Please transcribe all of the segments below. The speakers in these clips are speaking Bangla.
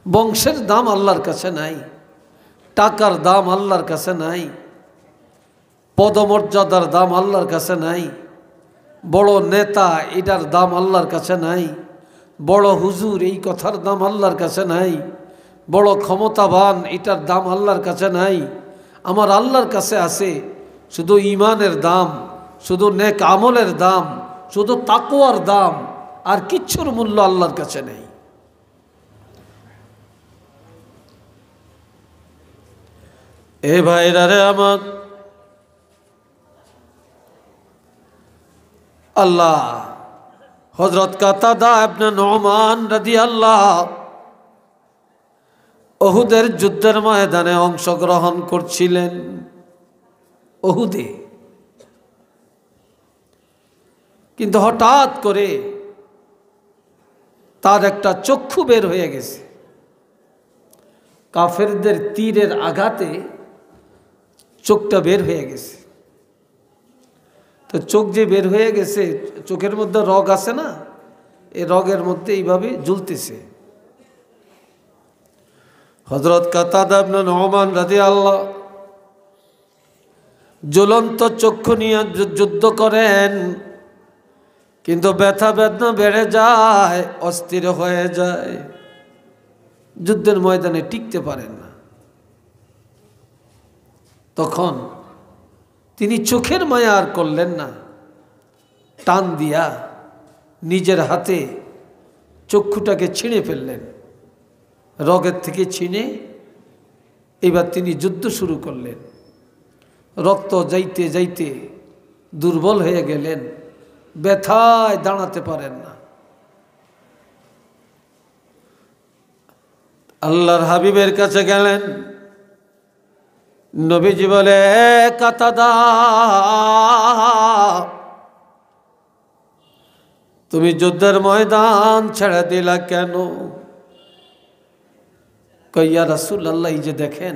বংশের দাম আল্লাহর কাছে নাই, টাকার দাম আল্লাহর কাছে নাই, পদমর্যাদার দাম আল্লাহর কাছে নাই, বড় নেতা এটার দাম আল্লাহর কাছে নাই, বড় হুজুর এই কথার দাম আল্লাহর কাছে নাই, বড় ক্ষমতাবান এটার দাম আল্লাহর কাছে নাই। আমার আল্লাহর কাছে আছে শুধু ঈমানের দাম, শুধু নেক আমলের দাম, শুধু তাকওয়ার দাম, আর কিচ্ছুর মূল্য আল্লাহর কাছে নেই। এ ভাইরা রে আমার, আল্লাহ হযরত কাতাদা ইবনে নুমান রাদিয়াল্লাহু উহুদের যুদ্ধের ময়দানে অংশগ্রহণ করছিলেন। উহুদে কিন্তু হঠাৎ করে তার একটা চক্ষু বের হয়ে গেছে। কাফেরদের তীরের আঘাতে চোখটা বের হয়ে গেছে। তো চোখ যে বের হয়ে গেছে, চোখের মধ্যে রগ আছে না, এই রগের মধ্যে এইভাবে ঝুলতেছে। হযরত কাতাদা ইবনে নুমান রাদিয়াল্লাহু জ্বলন্ত চক্ষু নিয়ে যুদ্ধ করেন, কিন্তু ব্যথা বেদনা বেড়ে যায়, অস্থির হয়ে যায়, যুদ্ধের ময়দানে টিকতে পারেন না। তখন তিনি চোখের মায়া আর করলেন না, টান দিয়া নিজের হাতে চক্ষুটাকে ছিঁড়ে ফেললেন, রগের থেকে ছিঁড়ে এবার তিনি যুদ্ধ শুরু করলেন। রক্ত যাইতে যাইতে দুর্বল হয়ে গেলেন, ব্যথায় দাঁড়াতে পারেন না। আল্লাহর হাবিবের কাছে গেলেন। নবীজি বলে, কাতাদা তুমি যুদ্ধের ময়দান ছেড়ে দিলা কেন? কইয়া রাসূলুল্লাহ, এই যে দেখেন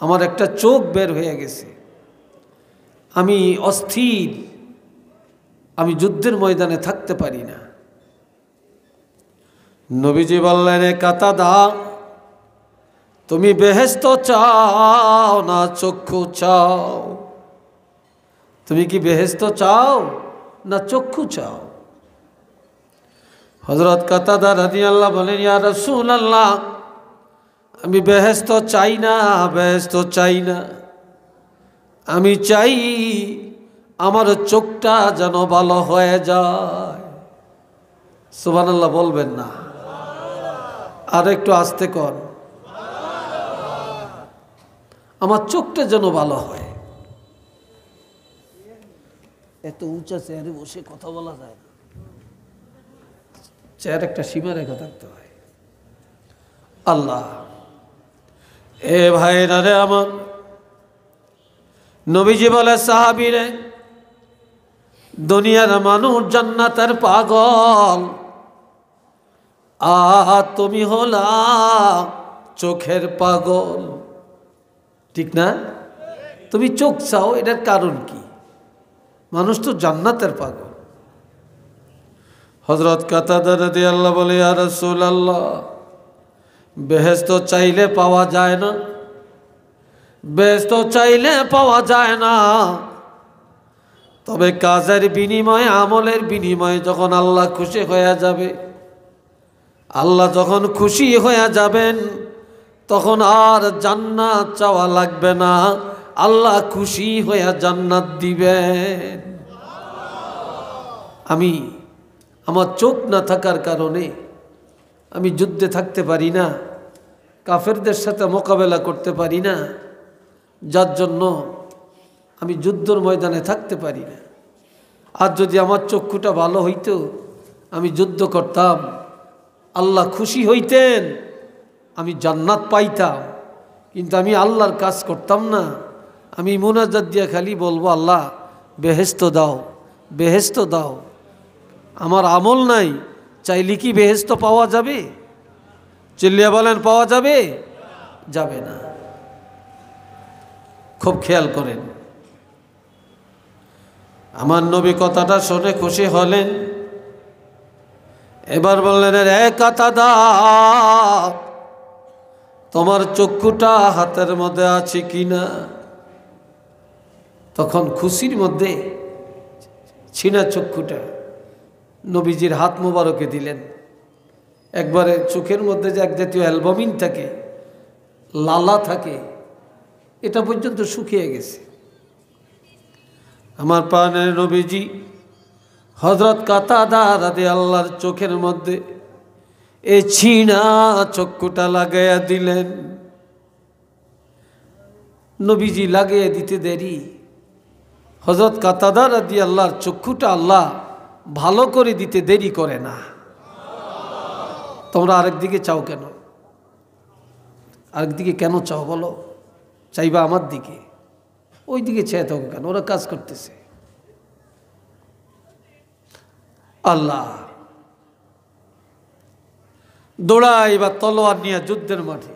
আমার একটা চোখ বের হয়ে গেছে, আমি অস্থির, আমি যুদ্ধের ময়দানে থাকতে পারি না। নবীজি বললেন, কাতাদা তুমি বেহেশত চাও না চক্ষু চাও? তুমি কি বেহেশত চাও না চক্ষু চাও? হযরত কাতাদা রাদিয়াল্লাহু বলেন, ইয়া রাসূলুল্লাহ আমি বেহেশত চাই না, বেহেশত চাই না, আমি চাই আমার চোখটা যেন ভালো হয়ে যায়। সুবহানাল্লাহ বলবেন না? আর একটু আস্তে কর। আমার চোখটা যেন ভালো হয়। এত উঁচা চেয়ারে বসে কথা বলা যায় না, চেয়ার একটা সীমা রেখা থাকতে হয়। আল্লাহ, এ ভাইরা রে আমার, নবীজি বলে, সাহাবীরে দুনিয়ার মানুষ জান্নাতের পাগল, আর তুমি হলা চোখের পাগল। ঠিক না? তুমি চোখ চাও, এটার কারণ কি? মানুষ তো জান্নাতের পাগল। হযরত কাতাদা রাদিয়াল্লাহু বলে, ইয়া রাসূলুল্লাহ বেহেশত চাইলে পাওয়া যায় না, বেহেশত চাইলে পাওয়া যায় না, তবে কাজের বিনিময়ে, আমলের বিনিময়ে যখন আল্লাহ খুশি হয়ে যাবে, আল্লাহ যখন খুশি হয়ে যাবেন তখন আর জান্নাত চাওয়া লাগবে না, আল্লাহ খুশি হয়ে জান্নাত দিবেন। আমি আমার চোখ না থাকার কারণে আমি যুদ্ধে থাকতে পারি না, কাফেরদের সাথে মোকাবেলা করতে পারি না, যার জন্য আমি যুদ্ধের ময়দানে থাকতে পারি না। আর যদি আমার চক্ষুটা ভালো হইতো, আমি যুদ্ধ করতাম, আল্লাহ খুশি হইতেন, আমি জান্নাত পাইতাম। কিন্তু আমি আল্লাহর কাজ করতাম না, আমি মুনাজাত দিয়া খালি বলবো, আল্লাহ বেহেশত দাও, বেহেশত দাও। আমার আমল নাই, চাইলে কি বেহেশত পাওয়া যাবে? চিল্লিয়া বলেন, পাওয়া যাবে? যাবে না। খুব খেয়াল করেন। আমার নবী কথাটা শুনে খুশি হলেন। এবার বললেন, রে কাতাদা তোমার চক্ষুটা হাতের মধ্যে আছে কিনা। তখন খুশির মধ্যে ছিনা চক্ষুটা নবীজির হাত মোবারকে দিলেন। একবারে চোখের মধ্যে যে এক জাতীয় অ্যালবামিন থাকে, লালা থাকে, এটা পর্যন্ত শুকিয়ে গেছে। আমার প্রাণের নবীজি হযরত কাতাদা রাদিয়াল্লাহর চোখের মধ্যে এই ছিনা চক্ষুটা লাগাইয়া দিলেন। নবীজি লাগিয়ে দিতে দেরি, হযরত কাতাদা রাদিয়াল্লাহর চক্ষুটা আল্লাহ ভালো করে দিতে দেরি করে না। তোমরা আরেকদিকে চাও কেন? আরেকদিকে কেন চাও বলো? চাইবা আমার দিকে, ওই দিকে চেয়ে থাকো কেন? ওরা কাজ করতেছে। আল্লাহ দৌড়াই বা তলোয়ার নিয়ে যুদ্ধের মাঠে।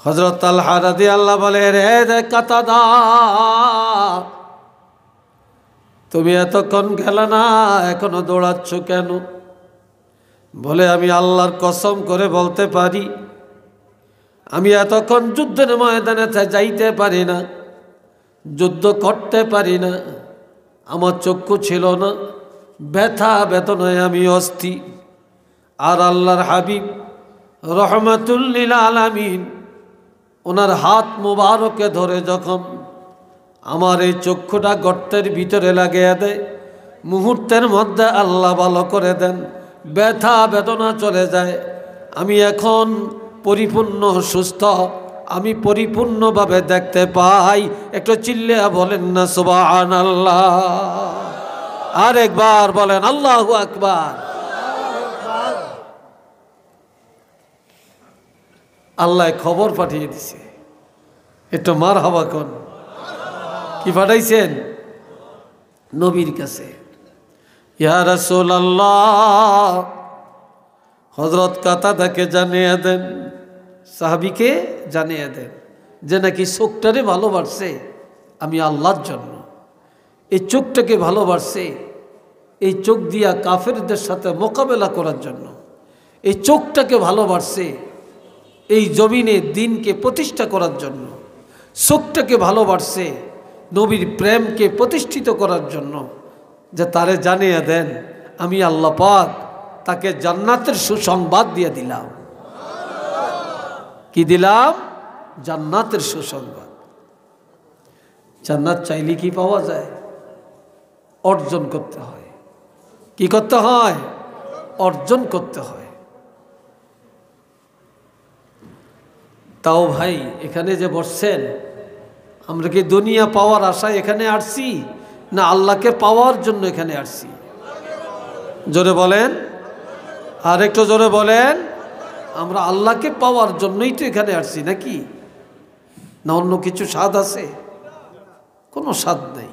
হযরত তালহা রাদিয়াল্লাহু বলে, রে কাতাদা, তুমি এতক্ষণ গেলে না, এখনো দৌড়াচ্ছ কেন? বলে, আমি আল্লাহর কসম করে বলতে পারি, আমি এতক্ষণ যুদ্ধের ময়দানে যাইতে পারি না, যুদ্ধ করতে পারি না। আমার চক্ষু ছিল না, ব্যথা বেদনায় আমি অস্থির। আর আল্লাহর হাবিব রহমাতুল লিল আলামিন ওনার হাত মোবারকে ধরে যখন আমার এই চক্ষুটা গর্তের ভিতরে লাগিয়ে দেয়, মুহূর্তের মধ্যে আল্লাহ ভালো করে দেন, ব্যথা বেদনা চলে যায়। আমি এখন পরিপূর্ণ সুস্থ, আমি পরিপূর্ণভাবে দেখতে পাই। একটু চিল্লিয়া বলেন না সুবহানাল্লাহ। আর একবার বলেন আল্লাহু আকবার। আল্লাহ খবর পাঠিয়ে দিছে, একটু মারহাবা কোন। কি পাঠাইছেন? নবীর কাছে। ইয়া রাসূলুল্লাহ, হযরত কাতাদাকে জানিয়ে দেন, সাহাবীকে জানিয়ে দেন যে নাকি চোখটারে ভালোবাসছে আমি আল্লাহর জন্য। এই চোখটাকে ভালোবাসছে এই চোখ দিয়া কাফেরদের সাথে মোকাবেলা করার জন্য। এই চোখটাকে ভালোবাসছে এই জমিনে দিনকে প্রতিষ্ঠা করার জন্য। চোখটাকে ভালোবাসছে নবীর প্রেমকে প্রতিষ্ঠিত করার জন্য। যে তারে জানিয়ে দেন আমি আল্লাহ পাক তাকে জান্নাতের সুসংবাদ দিয়ে দিলাম। কি দিলাম? জান্নাতের সুসংবাদ। জান্নাত চাইলে কি পাওয়া যায়? অর্জন করতে হয়। কি করতে হয়? অর্জন করতে হয়। তাও ভাই, এখানে যে বসছেন, আমরা কি দুনিয়া পাওয়ার আশায় এখানে আসছি, না আল্লাহকে পাওয়ার জন্য এখানে আসছি? জোরে বলেন, আর একটু জোরে বলেন। আমরা আল্লাহকে পাওয়ার জন্যই তো এখানে আসছি, নাকি? না অন্য কিছু স্বাদ আছে? কোনো স্বাদ নেই।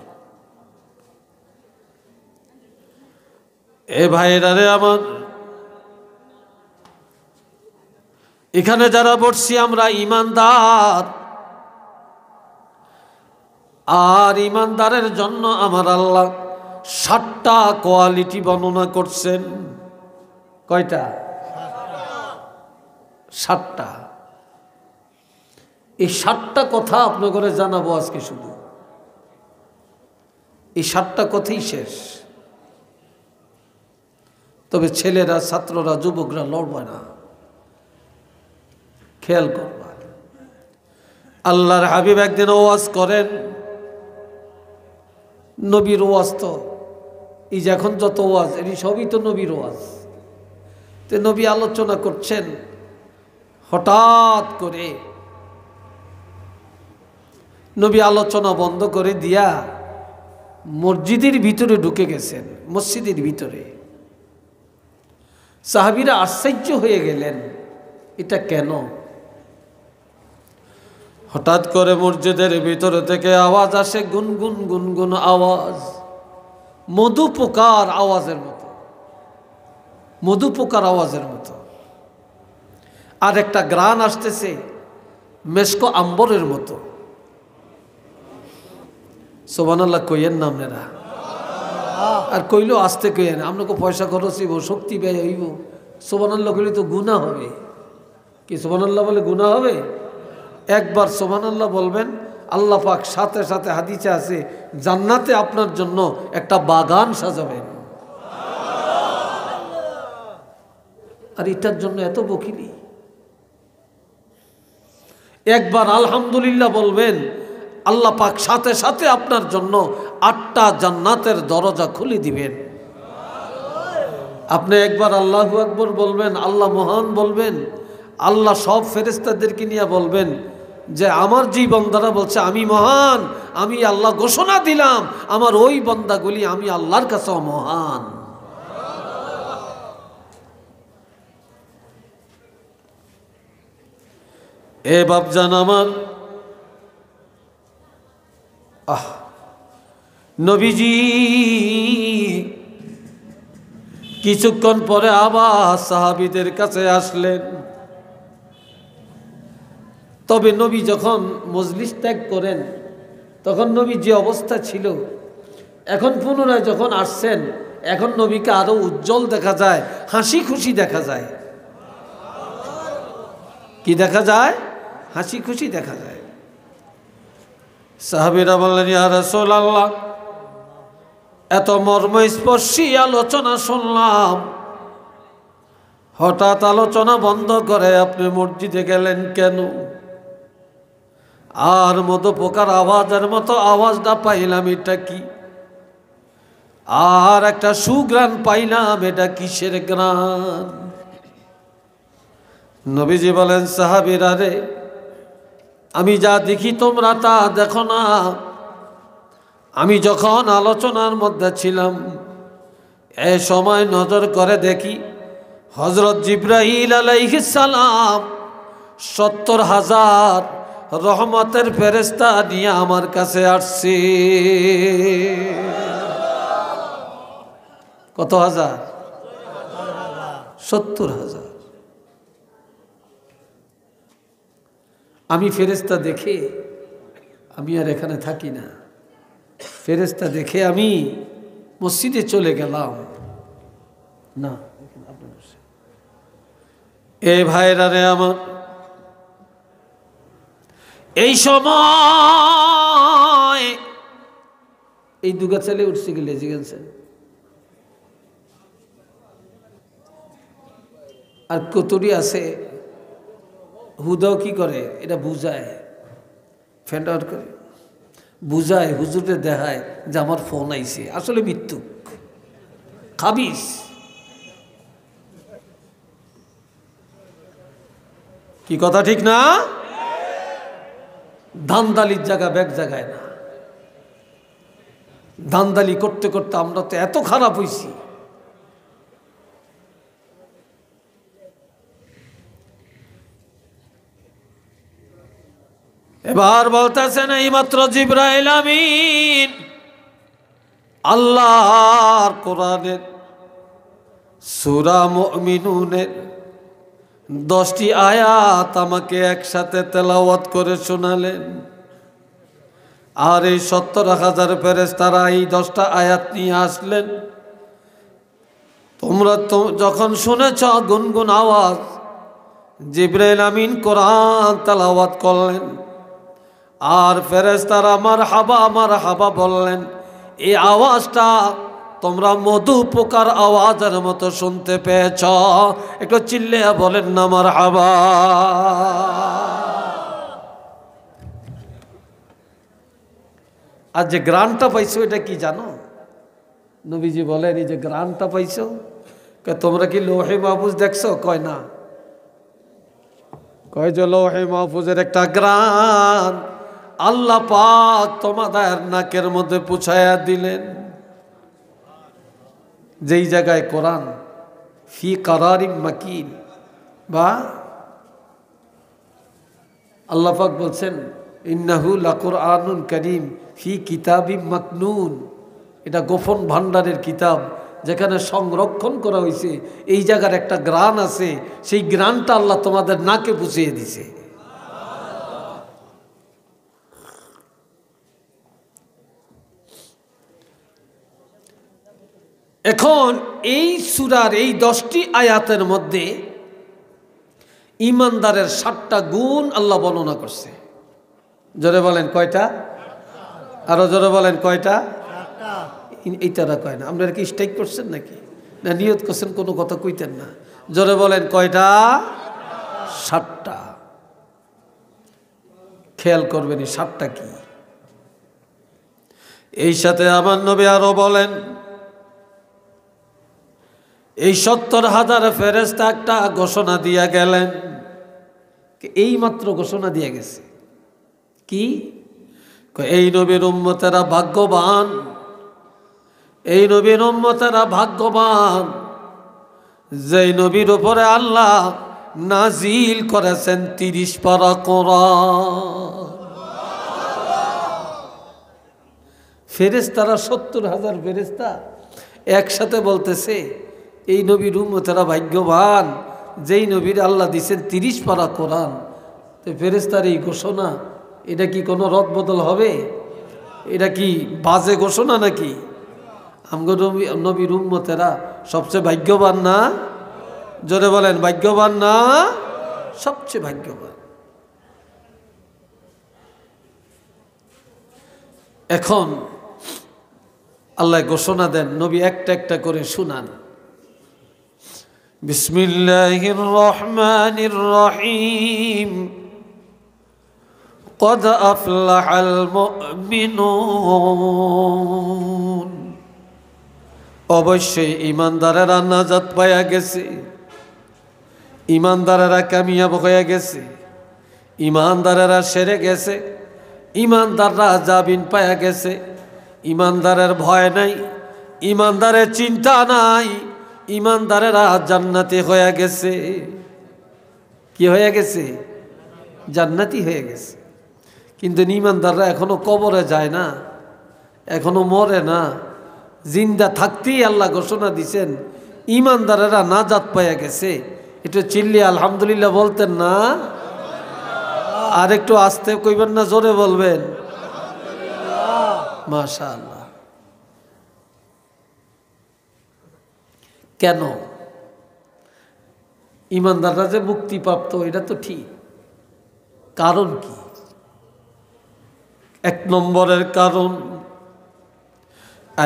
এ ভাইরা রে আমার, এখানে যারা বসছি আমরা ঈমানদার। আর ঈমানদারের জন্য আমার আল্লাহ 7টা কোয়ালিটি বর্ণনা করছেন। কয়টা? 7টা। এই 7টা কথা আপনাদের জানাবো আজকে। শুধু এই 7টা কথাই শেষ। তবে ছেলেরা, ছাত্ররা, যুবকরা লড়বে না, খেয়াল করবা। আল্লাহর হাবিব একদিন ওয়াজ করেন। নবীর ওয়াজ তো এই যে এখন যত ওয়াজ, এটি সবই তো নবীর ওয়াজ। তো নবী আলোচনা করছেন, হঠাৎ করে নবী আলোচনা বন্ধ করে দিয়া মসজিদের ভিতরে ঢুকে গেছেন। মসজিদের ভিতরে সাহাবীরা আশ্চর্য হয়ে গেলেন, এটা কেন? হঠাৎ করে মসজিদের ভিতরে থেকে আওয়াজ আসে, গুনগুন গুনগুন আওয়াজ, মধু পোকার আওয়াজের মতো, মধু পোকার আওয়াজের মতো। আর একটা গ্রান আসতেছে মেশকো আম্বরের মতো। সুবহানাল্লাহ কইয়েন না আপনারা, আর কইলেও আসতে কইয়েন। আপনাকে পয়সা খরচ হইব, শক্তি ব্যয় হইব। সুবহানাল্লাহ কইলে তো গুনাহ হবে, কি সুবহানাল্লাহ বলে গুনাহ হবে? একবার সুবহানাল্লাহ বলবেন, আল্লাহ পাক সাথে সাথে হাদিসে আছে জান্নাতে আপনার জন্য একটা বাগান সাজাবেন। আর এটার জন্য এত বকিলি। একবার আলহামদুলিল্লাহ বলবেন, আল্লাহ পাক সাথে সাথে আপনার জন্য 8টা জান্নাতের দরজা খুলে দিবেন। আপনি একবার আল্লাহু আকবার বলবেন, আল্লাহ মহান বলবেন, আল্লাহ সব ফেরেশতাদেরকে নিয়ে বলবেন যে আমার যেই বান্দারা বলছে আমি মহান, আমি আল্লাহ ঘোষণা দিলাম আমার ওই বান্দাগুলি আমি আল্লাহর কাছেও মহান। এ বাপজান আমার, নবীজি কিছুক্ষণ পরে আবার সাহাবীদের কাছে আসলেন। তবে নবী যখন মজলিস ত্যাগ করেন তখন নবী যে অবস্থা ছিল, এখন পুনরায় যখন আসছেন এখন নবীকে আরো উজ্জ্বল দেখা যায়, হাসি খুশি দেখা যায়। কি দেখা যায়? হাসি খুশি দেখা যায়। সাহাবীরা বললেন, ইয়া রাসূলুল্লাহ, এত মর্মস্পর্শী আলোচনা শুনলাম, হঠাৎ আলোচনা বন্ধ করে আপনি মসজিদে গেলেন কেন? আর মতো পোকার আওয়াজের মতো আওয়াজটা পাইলাম, এটা কি? আর একটা সুগ্রাণ পাইলাম, এটা কিসের গ্রাণ? নবীজি বলেন, সাহাবীরা রে, আমি যা দেখি তোমরা তা দেখো না। আমি যখন আলোচনার মধ্যে ছিলাম এই সময় নজর করে দেখি হযরত জিবরাইল আলাইহিস সালাম 70,000 রহমতের ফেরেশতা নিয়ে আমার কাছে আসছে। কত হাজার? 70,000। আমি ফেরেশতা দেখে আমি আর এখানে থাকি না, ফেরেশতা দেখে আমি মসজিদে চলে গেলাম না। এ ভাইরা রে আমার, এই সময় এই দুগা ছেলে উঠছে গেলে জিজ্ঞাসা, আর কতরি আছে হুদাও কি করে, এটা বুঝায়, ফ্যান্ড আউট করে বুঝায়, হুজুরে দেখায় যে আমার ফোন আইছে, আসলে মৃত্যু খাবিস। কি কথা ঠিক না? ধান্দালির জায়গা ব্যাগ জায়গায় না। ধান্দালি করতে করতে আমরা তো এত খারাপ হইছি। এবার বলতেছেন, এইমাত্র জিবরাইল আমিন আল্লাহর কোরআনের সূরা মুমিনুনের 10টি আয়াত আমাকে একসাথে তেলাওয়াত করে শোনালেন। আর এই 70,000 ফেরেশতারা এই 10টা আয়াত নিয়ে আসলেন। তোমরা তো যখন শুনেছ গুনগুন আওয়াজ, জিবরাইল আমিন কোরআন তেলাওয়াত করলেন আর ফেরেশতারা মারহাবা বললেন। এই আওয়াজটা তোমরা মধু পোকার আওয়াজের মতো শুনতে পেয়েছ, একটু চিল্লিয়া বলেন না মারহাবা। আর যে গ্রানটা পাইছো এটা কি জানো? নবীজি বলেন, এই যে গ্রানটা পাইছো, তোমরা কি লৌহে মাহফুজ দেখছো? কয় না। কয় যে লৌহে মাহফুজের একটা গ্রান আল্লাহ পাক তোমাদের নাকের মধ্যে পুছায়া দিলেন। যেই জায়গায় কোরআন ফি কারারিম মাকিন, বা আল্লাহ পাক বলছেন ইন্নাহু লাকুরআনুন কারীম ফি কিতাবিম মাকনুন, এটা গোপন ভান্ডারের কিতাব যেখানে সংরক্ষণ করা হয়েছে। এই জায়গার একটা গ্রান আছে, সেই গ্রানটা আল্লাহ তোমাদের নাকে পুছিয়ে দিছে। এখন এই সূরার এই 10টি আয়াতের মধ্যে ইমানদারের 7টা গুণ আল্লাহ বর্ণনা করছে। জোরে বলেন কয়টা? আরো জোরে বলেন কয়টা? এইটারা কয় না। আপনারা কি স্ট্রাইক করছেন নাকি, না নিয়ত করছেন কোনো কথা কইতেন না? জোরে বলেন কয়টা? 7টা। খেয়াল করবেন 7টা কি। এই সাথে আমার নবী আরো বলেন, এই 70,000 ফেরেশতা একটা ঘোষণা দিয়া গেলেন। এই মাত্র ঘোষণা দিয়া গেছে কি? এই নবীর উম্মতেরা ভাগ্যবান, এই নবীর উম্মতেরা ভাগ্যবান যেই নবীর উপরে আল্লাহ নাজিল করেছেন 30 পারা কোরআন। ফেরেশতারা 70,000 ফেরেশতা একসাথে বলতেছে এই নবীর উম্মতেরা ভাগ্যবান যেই নবীর আল্লাহ দিয়েছেন 30 পারা কোরআন। তো ফেরেশতার এই ঘোষণা, এটা কি কোনো রদবদল হবে? এটা কি বাজে ঘোষণা নাকি? আমগো নবীর উম্মতেরা সবচেয়ে ভাগ্যবান না? জোরে বলেন ভাগ্যবান না? সবচেয়ে ভাগ্যবান। এখন আল্লাহ ঘোষণা দেন, নবী একটা একটা করে শুনান। বিসমিল্লাহির রহমানির রহিম। قد أفلح المؤمنون। অবশ্যই ইমানদারেরা নাজাত পাইয়া গেছে, ইমানদারেরা কামিয়াব হয়ে গেছে, ইমানদারেরা সেরে গেছে, ইমানদাররা জামিন পাইয়া গেছে। ইমানদারের ভয় নাই, ইমানদারের চিন্তা নাই, ইমানদারেরা জান্নাতি হয়ে গেছে। কি হয়ে গেছে? জান্নাতি হয়ে গেছে। কিন্তু ইমানদাররা এখনো কবরে যায় না, এখনো মরে না। জিন্দা থাকতেই আল্লাহ ঘোষণা দিছেন ইমানদারেরা নাজাত পাইয়া গেছে। একটু চিল্লি আলহামদুলিল্লাহ বলতেন না? আর একটু আস্তে কইবেন না, জোরে বলবেন? মাশাআল্লাহ। কেন? ইমানদাররা যে মুক্তিপ্রাপ্ত এটা তো ঠিক, কারণ কি? 1 নম্বরের কারণ,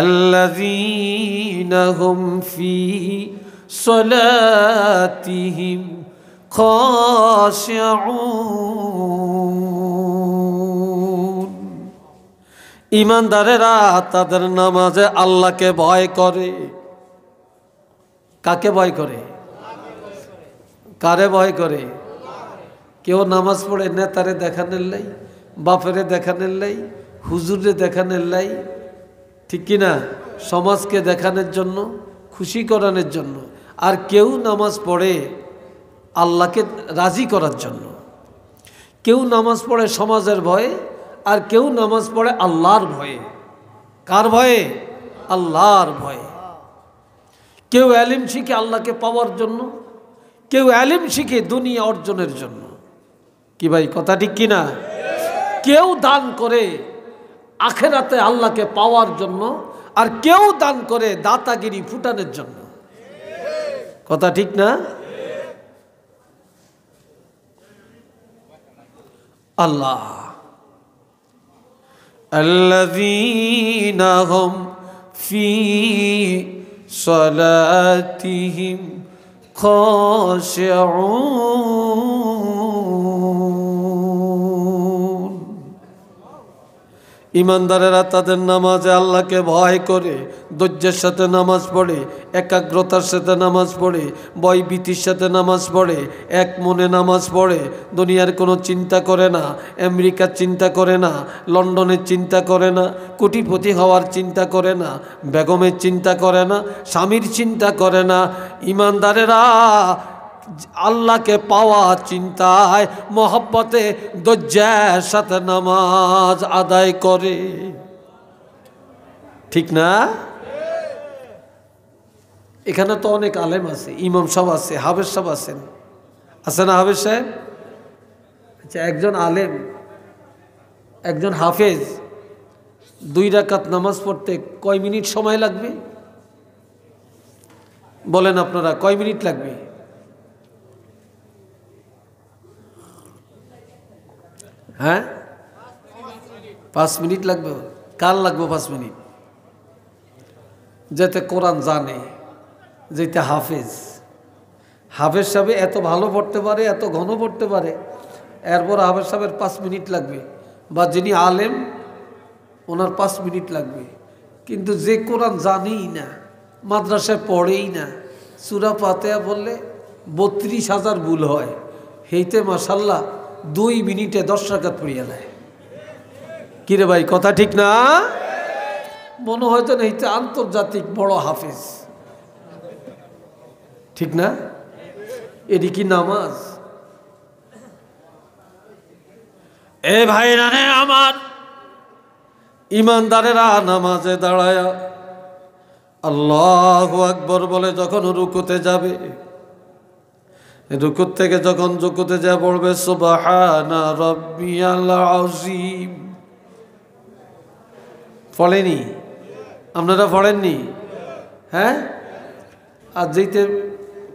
আল্লাযীনা হুম ফী সলাতিহিম খাশিউন। ইমানদারেরা তাদের নামাজে আল্লাহকে ভয় করে। কাকে ভয় করে? কারে ভয় করে? কেউ নামাজ পড়ে নেতারে দেখানোর লাই, বাপেরে দেখানোর লাই, হুজুরে দেখানোর লাই, ঠিক কিনা? সমাজকে দেখানোর জন্য, খুশি করানোর জন্য। আর কেউ নামাজ পড়ে আল্লাহকে রাজি করার জন্য। কেউ নামাজ পড়ে সমাজের ভয়ে, আর কেউ নামাজ পড়ে আল্লাহর ভয়ে। কার ভয়ে? আল্লাহর ভয়ে। কেউ ইলম শিখে আল্লাহকে পাওয়ার জন্য, কেউ ইলম শিখে দুনিয়া অর্জনের জন্য। কি ভাই কথা ঠিক কিনা? কেউ দান করে আখেরাতে আল্লাহকে পাওয়ার জন্য, আর কেউ দান করে দাতাগিরি ফুটানোর জন্য। কথা ঠিক না? আল্লাহ আল্লাযীনা হুম ফী সলাতিহিম খাশিউন। ইমানদারেরা তাদের নামাজে আল্লাহকে ভয় করে, ধৈর্যের সাথে নামাজ পড়ে, একাগ্রতার সাথে নামাজ পড়ে, ভয়ভীতির সাথে নামাজ পড়ে, এক মনে নামাজ পড়ে। দুনিয়ার কোনো চিন্তা করে না, আমেরিকার চিন্তা করে না, লন্ডনের চিন্তা করে না, কোটিপতি হওয়ার চিন্তা করে না, বেগমের চিন্তা করে না, স্বামীর চিন্তা করে না। ইমানদারেরা আল্লাহকে পাওয়া চিন্তায় মহব্বতে ধৈর্যের সাথে নামাজ আদায় করে। ঠিক না? এখানে তো অনেক আলেম আছে, ইমাম সাহেব আছে, হাফেজ সাহেব আছেন, আছে না হাফেজ সাহেব? আচ্ছা, একজন আলেম, একজন হাফেজ 2 রাকাত নামাজ পড়তে কয় মিনিট সময় লাগবে? বলেন আপনারা, কয় মিনিট লাগবে? হ্যাঁ 5 মিনিট লাগবে। কার লাগবে 5 মিনিট? যেতে কোরআন জানে, যেতে হাফেজ সাহেব এত ভালো পড়তে পারে, এত ঘন পড়তে পারে, এরপর হাফেজ সাহেবের 5 মিনিট লাগবে, বা যিনি আলেম ওনার 5 মিনিট লাগবে। কিন্তু যে কোরআন জানেই না, মাদ্রাসায় পড়েই না, সূরা ফাতিহা বললে 32,000 ভুল হয়, হেইতে মাশাল্লাহ 2 মিনিটে 10 রাকাত পড়িয়া নেয়। কিরে ভাই কথা ঠিক না? মনে হয়তো না এইটা আন্তর্জাতিক বড় হাফেজ, ঠিক না? এটি কি নামাজ? এ ভাই রানে আমার ইমানদারেরা নামাজে দাঁড়ায়া আল্লাহু আকবার বলে যখন রুকুতে যাবে, রুকুত থেকে যখন রুকুতে যা পড়বে সুবহানা রাব্বিয়াল আযীম, পড়েনি? আপনারা পড়েননি? হ্যাঁ। আর যেতে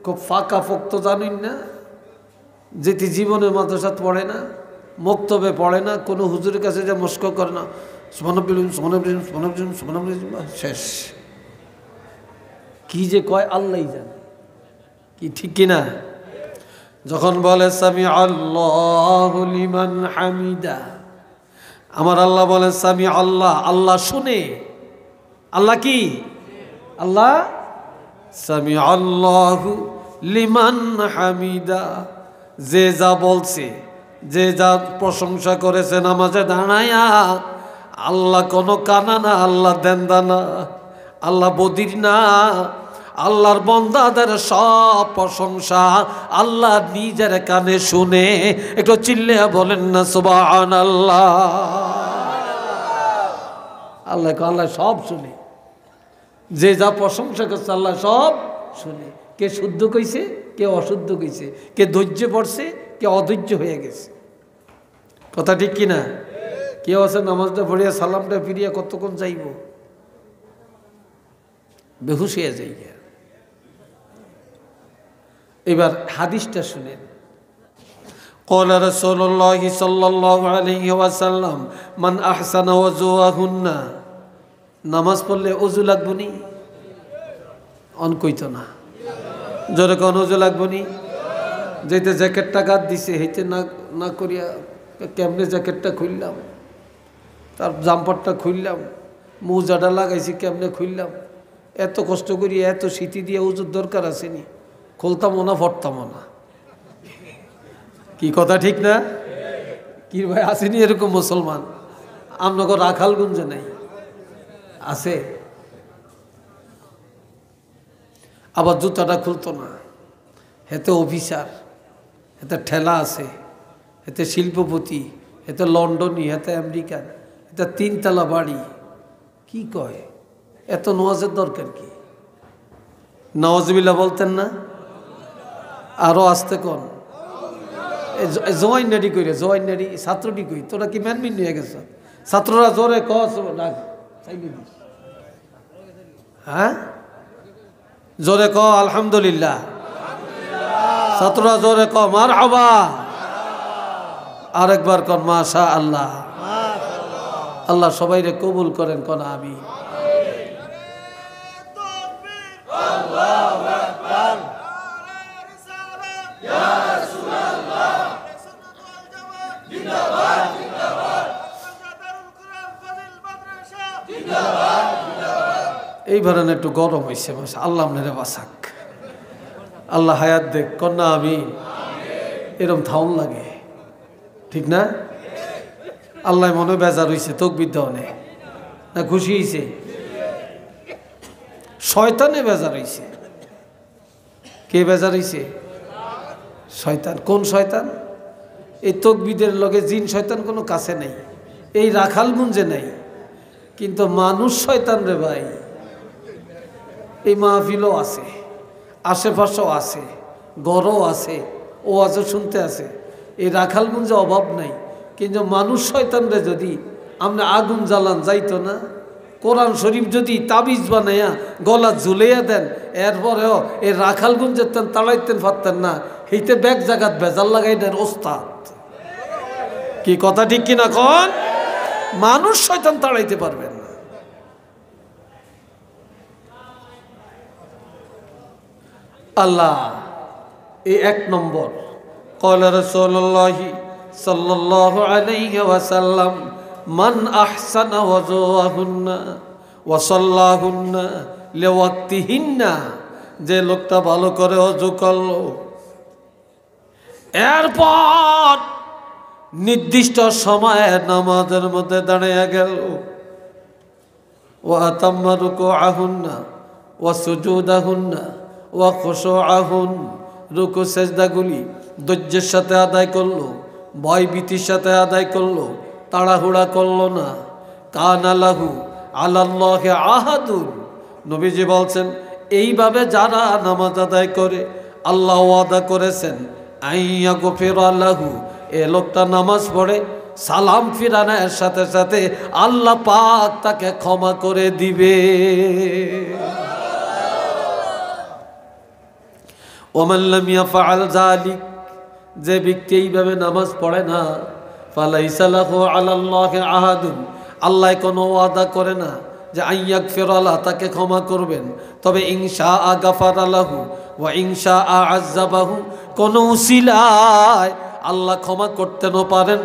খুব ফাঁকা ফোক্ত জানেন না, যেটি জীবনে মাদ্রাসাত পড়ে না, মক্তবে পড়ে না, কোনো হুজুরের কাছে যা মস্ক করে না, শেষ। কি যে কয় আল্লাহই জানে, কি ঠিক কিনা? যখন বলে সামি আল্লাহু লিমান হামিদা, আমার আল্লাহ বলে সামি আল্লাহ, আল্লাহ শুনে। আল্লাহ কি? আল্লাহ সামি আল্লাহু লিমান হামিদা, যে যা বলছে, যে যা প্রশংসা করেছে নামাজে দাঁড়ায়া, আল্লাহ কোনো কানা না, আল্লাহ দেন্দা না, আল্লাহ বদির না, আল্লাহর বান্দাদের সব প্রশংসা আল্লাহ নিজের কানে শুনে। একটু চিল্লে বলেন না সুবহানাল্লাহ। আল্লাহ আল্লাহ সব শুনে, যে যা প্রশংসা করছে আল্লাহ সব শুনে। কে শুদ্ধ কইছে, কে অশুদ্ধ কইছে, কে ধৈর্য পড়ছে, কে অধৈর্য হয়ে গেছে। কথা ঠিক কিনা? কেউ আছে নামাজটা পড়িয়া সালামটা ফিরিয়া কতক্ষণ যাইব, বেহুশ হয়ে যাই। এবার হাদিসটা শুনেন। قال رسول الله صلى الله عليه وسلم من احسن وضوءهن, নামাজ পড়লে ওযু লাগবো নি? অন কইতো না, জোরে কোন ওযু লাগবো নি? যেতে জ্যাকেটটা গাদ দিছে হেইতে না না করিয়া কেমনে জ্যাকেটটা খুললাম, তার জাম্পারটা খুললাম, মোজাটা লাগাইছি কেমনে খুললাম, এত কষ্ট করিয়া এত শীতি দিয়ে ওযুর দরকার আসেনি, খুলতামও না ফটতামও না। কি কথা ঠিক না? কি ভাই আসেনি এরকম মুসলমান? আপনাকে রাখালগঞ্জে নাই, আছে। আবার জুতাটা খুলতো না, হেতে অফিসার, হেতে ঠেলা আছে, হেতে শিল্পপতি, হেতে লন্ডনী, হেতে আমেরিকান, হেতে 3 তলা বাড়ি। কি কয়? এত নামাজের দরকার কি? নাউজুবিল্লাহ বলতেন না? আরো আসতে কোন জয়েন নাডি কইরে, জয়েন নাডি ছাত্রটি কই, তোরা কি ম্যানমিন নিয়ে গেছ? ছাত্ররা জোরে কস ডাক, হ্যাঁ জোরে ক আলহামদুলিল্লাহ, ছাত্ররা জোরে ক মারহাবা, আরেকবার কর মাশা আল্লাহ। আল্লাহ সবাইরে কবুল করেন, কোন আমি। এই ধরনের একটু গরম হয়েছে, আল্লাহ আপনারে বাসাক, আল্লাহ হায়াত দেখ, কন্যা আমি। এরম থাউন লাগে, ঠিক না? আল্লাহ মনে বেজার হয়েছে, তকবীর দেওয়ানে না খুশি হয়েছে? শয়তানে বেজার হয়েছে। কে বেজার হয়েছে? শয়তান। কোন শয়তান? এই তকবীরের লগে জিন শয়তান কোনো কাছে নেই, এই রাখালগঞ্জে নেই, কিন্তু মানুষ শয়তান রে ভাই। এই মাহফিলও আছে, আশেপাশেও আছে, গড়ও আছে, ওয়াজও শুনতে আছে, এই রাখালগঞ্জে অভাব নাই। কিন্তু মানুষ শয়তান রে যদি আপনি আগুন জ্বালান যাইতো না, কোরআন শরীফ যদি তাবিজ বানাইয়া গলা ঝুলাইয়া দেন, এরপরেও এই রাখালগঞ্জের তাড়াইতেন পারতেন না, হেইতে ব্যাগ জাগাত ভেজাল লাগাই দেন ওস্তাদ। কি কথা ঠিক কিনা কোন? মানুষ শয়তান তাড়াইতে পারবেন না। আল্লাহ এই এক নম্বর। ক্বালা রাসূলুল্লাহি সাল্লাল্লাহু আলাইহি ওয়াসাল্লাম মান আহসানা ওয়াজুহুন্না ওয়া সাল্লাহুন্না লিওয়াক্তিহিন্না, যে লোকটা ভালো করে ওযু করলো, এরপর নির্দিষ্ট সময়ে নামাজের মধ্যে দাঁড়িয়ে গেল, ওয়া আতাম্মা রুকুআহুন্না ওয়া সুজুদাহুন্না ওয়া খুশুআহুন, রুকু সেজদাগুলি ধৈর্যের সাথে আদায় করলো, ভয়ভীতির সাথে আদায় করলো, তাড়াহুড়া করলো না। কানা লাহু আলাল্লাহি আহাদুন, নবীজি বলছেন এইভাবে যারা নামাজ আদায় করে আল্লাহ ওয়াদা করেছেন আইয়া গফিরা লাহু, এ লোকটা নামাজ পড়ে সালাম ফিরানোর সাথে সাথে আল্লাহ পাক তাকে ক্ষমা করে দিবে। ওমান লাম ইয়াফআল যালিক, যে ব্যক্তি এইভাবে নামাজ পড়ে না, ফালাইসা লাহু আলাল্লাহি আহাদুন, আল্লাহ কোনো ওয়াদা করে না যে আইয়াগফিরা লাহু, তাকে ক্ষমা করবেন। তবে ইনশাআ গাফারা লাহু ওয়া ইনশাআ আযাবাহু, কোন উসিলায় আল্লাহ ক্ষমা করতেও পারেন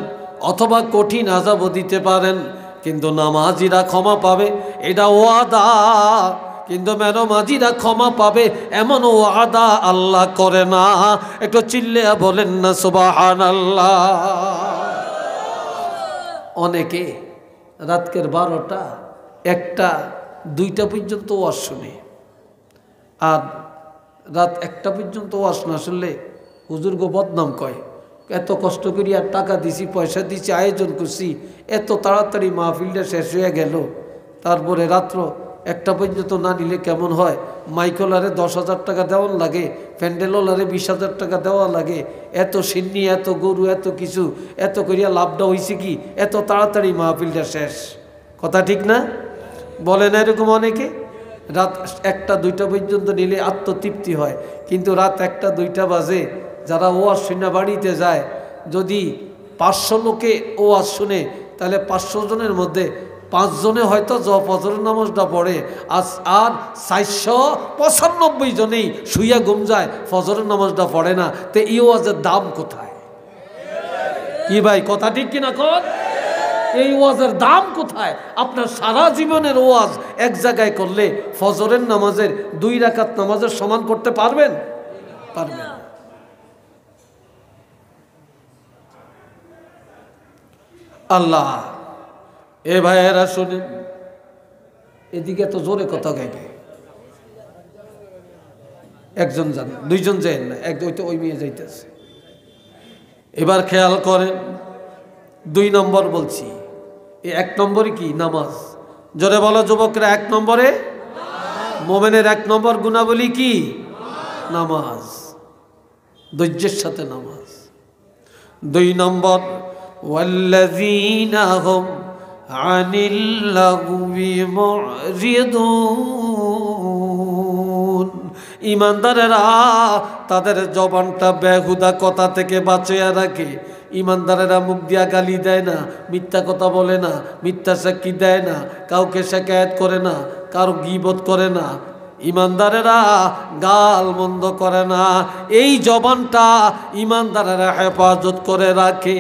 অথবা কঠিন আযাবও দিতে পারেন, কিন্তু নামাজিরা ক্ষমা পাবে এটা ওয়াদা। কিন্তু বেনামাজিরা ক্ষমা পাবে এমন ওয়াদা আল্লাহ করে না। একটু চিল্লিয়া বলেন না সুবহানাল্লাহ। অনেকে রাতকের 12টা 1টা 2টা পর্যন্ত ওয়াজ শুনে, আর রাত 1টা পর্যন্ত ওয়াজ না শুনলে হুজুরকে বদনাম কয়। এত কষ্ট করি আর টাকা দিছি, পয়সা দিছি, আয়োজন করছি, এত তাড়াতাড়ি মাহফিলটা শেষ হয়ে গেল, তারপরে রাত্র 1টা পর্যন্ত না নিলে কেমন হয়? মাইকোলারে 10,000 টাকা দেওয়ার লাগে, প্যান্ডেলোলারে 20,000 টাকা দেওয়া লাগে, এত সিন্নি, এত গরু, এত কিছু, এত করিয়া লাভটা হয়েছে কি? এত তাড়াতাড়ি মাহফিলটা শেষ। কথা ঠিক না? বলে না এরকম অনেকে? রাত 1টা 2টা পর্যন্ত নিলে আত্মতৃপ্তি হয়, কিন্তু রাত 1টা 2টা বাজে যারা ওয়াজ শুনে বাড়িতে যায়, যদি 500 লোকে ওয়াজ শুনে তাহলে 500 জনের মধ্যে 5 জনে হয়তো ফজরের নামাজটা পড়ে, আর 495 জনেই শুইয়া ঘুম যায়, ফজরের নামাজটা পড়ে না। তো এই ওয়াজের দাম কোথায়? কি ভাই কথা ঠিক কিনা কর? এই ওয়াজের দাম কোথায়? আপনার সারা জীবনের ওয়াজ এক জায়গায় করলে ফজরের নামাজের 2 রাকাত নামাজের সমান করতে পারবেন? পারবেন। আল্লাহ এ ভাইয়েরা শুনেন, এদিকে তো জোরে কথা গাইবে, একজন যান, 2 জন যান না, ওই মেয়ে যাইতেছে। এবার খেয়াল করেন, 2 নম্বর বলছি। এই 1 নম্বরে কি? নামাজ। জোরে বলো যুবকরা, 1 নম্বরে মোমেনের 1 নম্বর গুণাবলী কি? নামাজ, ধৈর্যের সাথে নামাজ। 2 নম্বর ওয়াল্লাযীনা হুম আনিল লাগবি মুরিদুন, ইমানদারেরা তাদের জবানটা বেহুদা কথা থেকে বাঁচিয়ে রাখে। ইমানদারেরা মুখ দিয়া গালি দেয় না, মিথ্যা কথা বলে না, মিথ্যা সাক্ষী দেয় না, কাউকে শিকায়েত করে না, কারো গীবত করে না, ইমানদারেরা গাল মন্দ করে না। এই জবানটা ইমানদারেরা হেফাজত করে রাখে।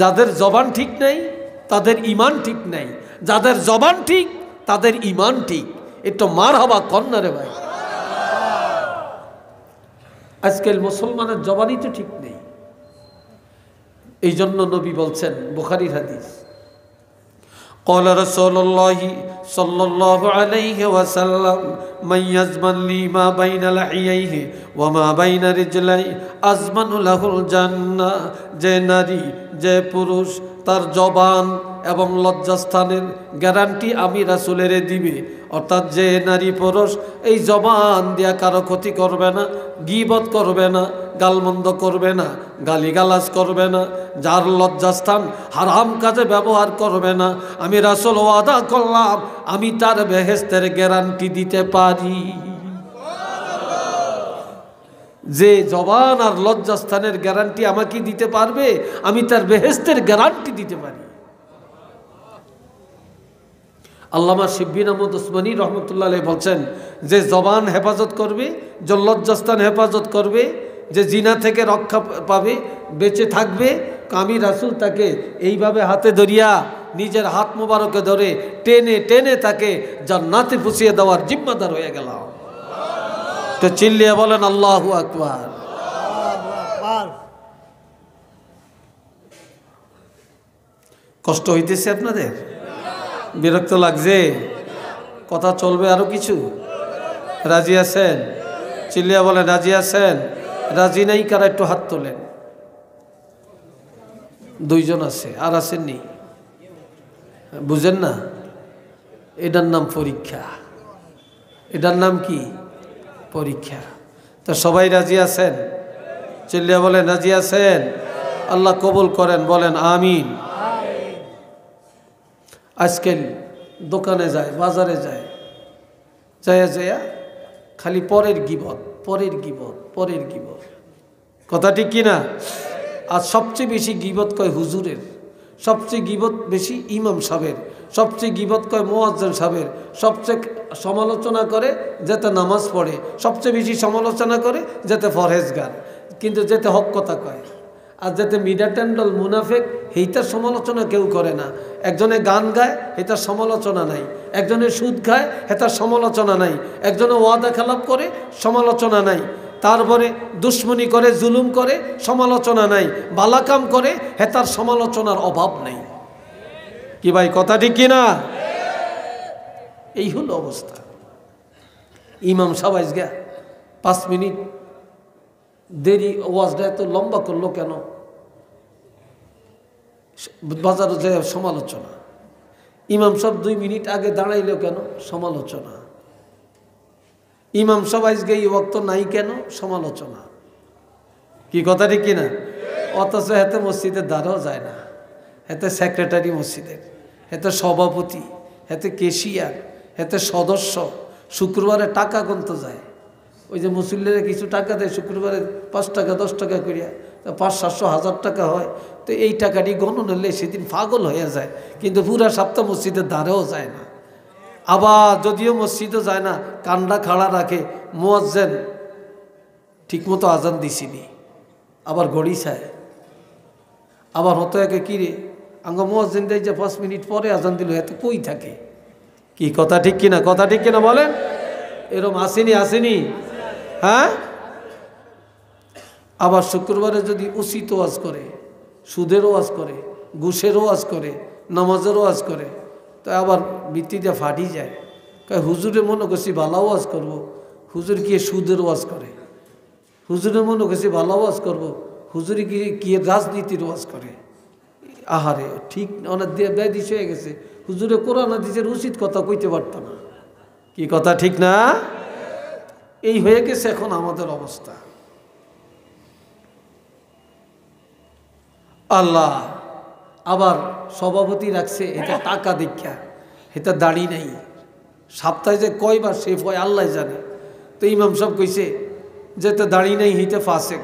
যাদের জবান ঠিক নাই তাদের ইমান ঠিক নাই, যাদের জবান ঠিক তাদের ইমান ঠিক। একটু মারহাবা কন্যা রে ভাই। আজকাল মুসলমানের জবানই তো ঠিক নেই। এই জন্য নবী বলছেন, বুখারীর হাদিস, قال رسول الله صلى الله عليه وسلم من يزمن لي ما بين لحييه وما بين رجليه أزمن له الجنة। যে নারী, যে পুরুষ তার জবান এবং লজ্জাস্থানের গ্যারান্টি আমি রাসূলের দিবে, অর্থাৎ যে নারী পুরুষ এই জবান দিয়া কারো ক্ষতি করবে না, গীবত করবে না, গালমন্দ করবে না, গালিগালাজ করবে না, যার লজ্জাস্থান হারাম কাজে ব্যবহার করবে না, আমি রাসূল ওয়াদা করলাম আমি তার বেহেশতের গ্যারান্টি দিতে পারি। যে জবান আর লজ্জাস্থানের গ্যারান্টি আমাকে দিতে পারবে, আমি তার বেহেশতের গ্যারান্টি দিতে পারি। আল্লামা শিববিন আহমদ উসমানী রহমতুল্লাহ আলাইহি বলছেন, যে জবান হেফাজত করবে, যে লজ্জাস্থান হেফাজত করবে, যে জিনা থেকে রক্ষা পাবে, বেঁচে থাকবে, আমি রাসূল তাকে এইভাবে হাতে ধরিয়া নিজের হাত মোবারকে ধরে টেনে টেনে তাকে জান্নাতে পৌঁছিয়ে দেওয়ার জিম্মাদার হয়ে গেলাম। তো চিল্লিয়ে বলেন আল্লাহু আকবার। কষ্ট হইতেছে আপনাদের? বিরক্ত লাগছে? কথা চলবে আরো কিছু? রাজি আছেন? চিল্লিয়া বলেন রাজি আছেন? রাজি নাই কারা একটু হাত তোলেন। দুইজন আছে, আর আসেননি? বুঝেন না? এটার নাম পরীক্ষা। এটার নাম কি? পরীক্ষা। তো সবাই রাজি আছেন? চিল্লিয়া বলেন রাজি আছেন? আল্লাহ কবুল করেন, বলেন আমিন। আজকাল দোকানে যায়, বাজারে যায়, যায়া যায়া খালি পরের গিবত, পরের গিবত, পরের গিবত। কথা ঠিক কিনা? আর সবচেয়ে বেশি গিবত কয় হুজুরের, সবচেয়ে গিবত বেশি ইমাম সাহেবের, সবচেয়ে গিবত কয় মুয়াজ্জিন সাহেবের, সবচেয়ে সমালোচনা করে যেতে নামাজ পড়ে, সবচেয়ে বেশি সমালোচনা করে যেতে ফরহেজগার, কিন্তু যেতে হক কথা কয়। আর যেতে মিডাটেন্ডল মুনাফেক, সেইটার সমালোচনা কেউ করে না। একজনে গান গায়, এটার সমালোচনা নাই। একজনের সুদ খায়, এটার সমালোচনা নাই। একজনে ওয়াদা খেলাপ করে, সমালোচনা নাই। তারপরে দুশ্মনী করে, জুলুম করে, সমালোচনা নাই। বালাকাম করে, হেতার সমালোচনার অভাব নেই। কি ভাই কথা ঠিক কিনা? এই হলো অবস্থা। ইমাম সাহেব আজকে 5 মিনিট দেরি, ওয়াজটা এত লম্বা করলো কেন? বাজারে যায় সমালোচনা। ইমাম সাহেব 2 মিনিট আগে দাঁড়াইলো কেন? সমালোচনা। ইমাম সাহেব আজকে এই ওয়াক্ত নাই কেন? সমালোচনা। কি কথা ঠিক কিনা? অথচ হেতে মসজিদের দ্বারাও যায় না, হেতে সেক্রেটারি মসজিদের, হেতে সভাপতি, হেতে কেশিয়ার, হেতে সদস্য, শুক্রবারে টাকা গুনতে যায়। ওই যে মুসল্লিরা কিছু টাকা দেয় শুক্রবারে, 5 টাকা 10 টাকা করিয়া, 500-700 হাজার টাকা হয়। তো এই টাকাটি গণন হলে সেদিন পাগল হয়ে যায়, কিন্তু পুরা সপ্তাহ মসজিদের দ্বারেও যায় না। আবার যদিও মসজিদও যায় না, কান্ডা খাড়া রাখে, মুয়াজ্জিন ঠিকমতো আজান দিছিনি, আবার ঘড়ি চায়। আবার হতো একে কিরে আঙ্গ মুয়াজ্জিন দেয় যে 5 মিনিট পরে আজান দিল, এত কই থাকে? কি কথা ঠিক কিনা? কথা ঠিক কিনা বলেন? এরম আসেনি? আসেনি? হ্যাঁ। আবার শুক্রবারে যদি উচিত ওয়াজ করে, সুদের ওয়াজ করে, ঘুষের ওয়াজ করে, নামাজের ওয়াজ করে, তো আবার ভিত্তিতে ফাটি যায়। হুজুরে মনে করছি ভালো ওয়াজ করবো, হুজুর কি সুদের ওয়াজ করে? হুজুরে মনে করছি ভালো ওয়াজ করবো, হুজুরে কি রাজনীতির ওয়াজ করে? আহারে, ঠিক অনেক বেদিস হয়ে গেছে। হুজুরে কোরআন হাদিসের উচিত কথা কইতে পারত না। কি কথা ঠিক না? এই হয়ে গেছে এখন আমাদের অবস্থা। আল্লাহ আবার সভাপতি রাখছে, এটা টাকা দীক্ষা, এটা দাড়ি নাই। সপ্তাহে যে কয়বার শেফ হয় আল্লাহ জানে। তো ইমাম সাহেব কইছে যে তো দাড়ি নাই, হিতে ফাঁসে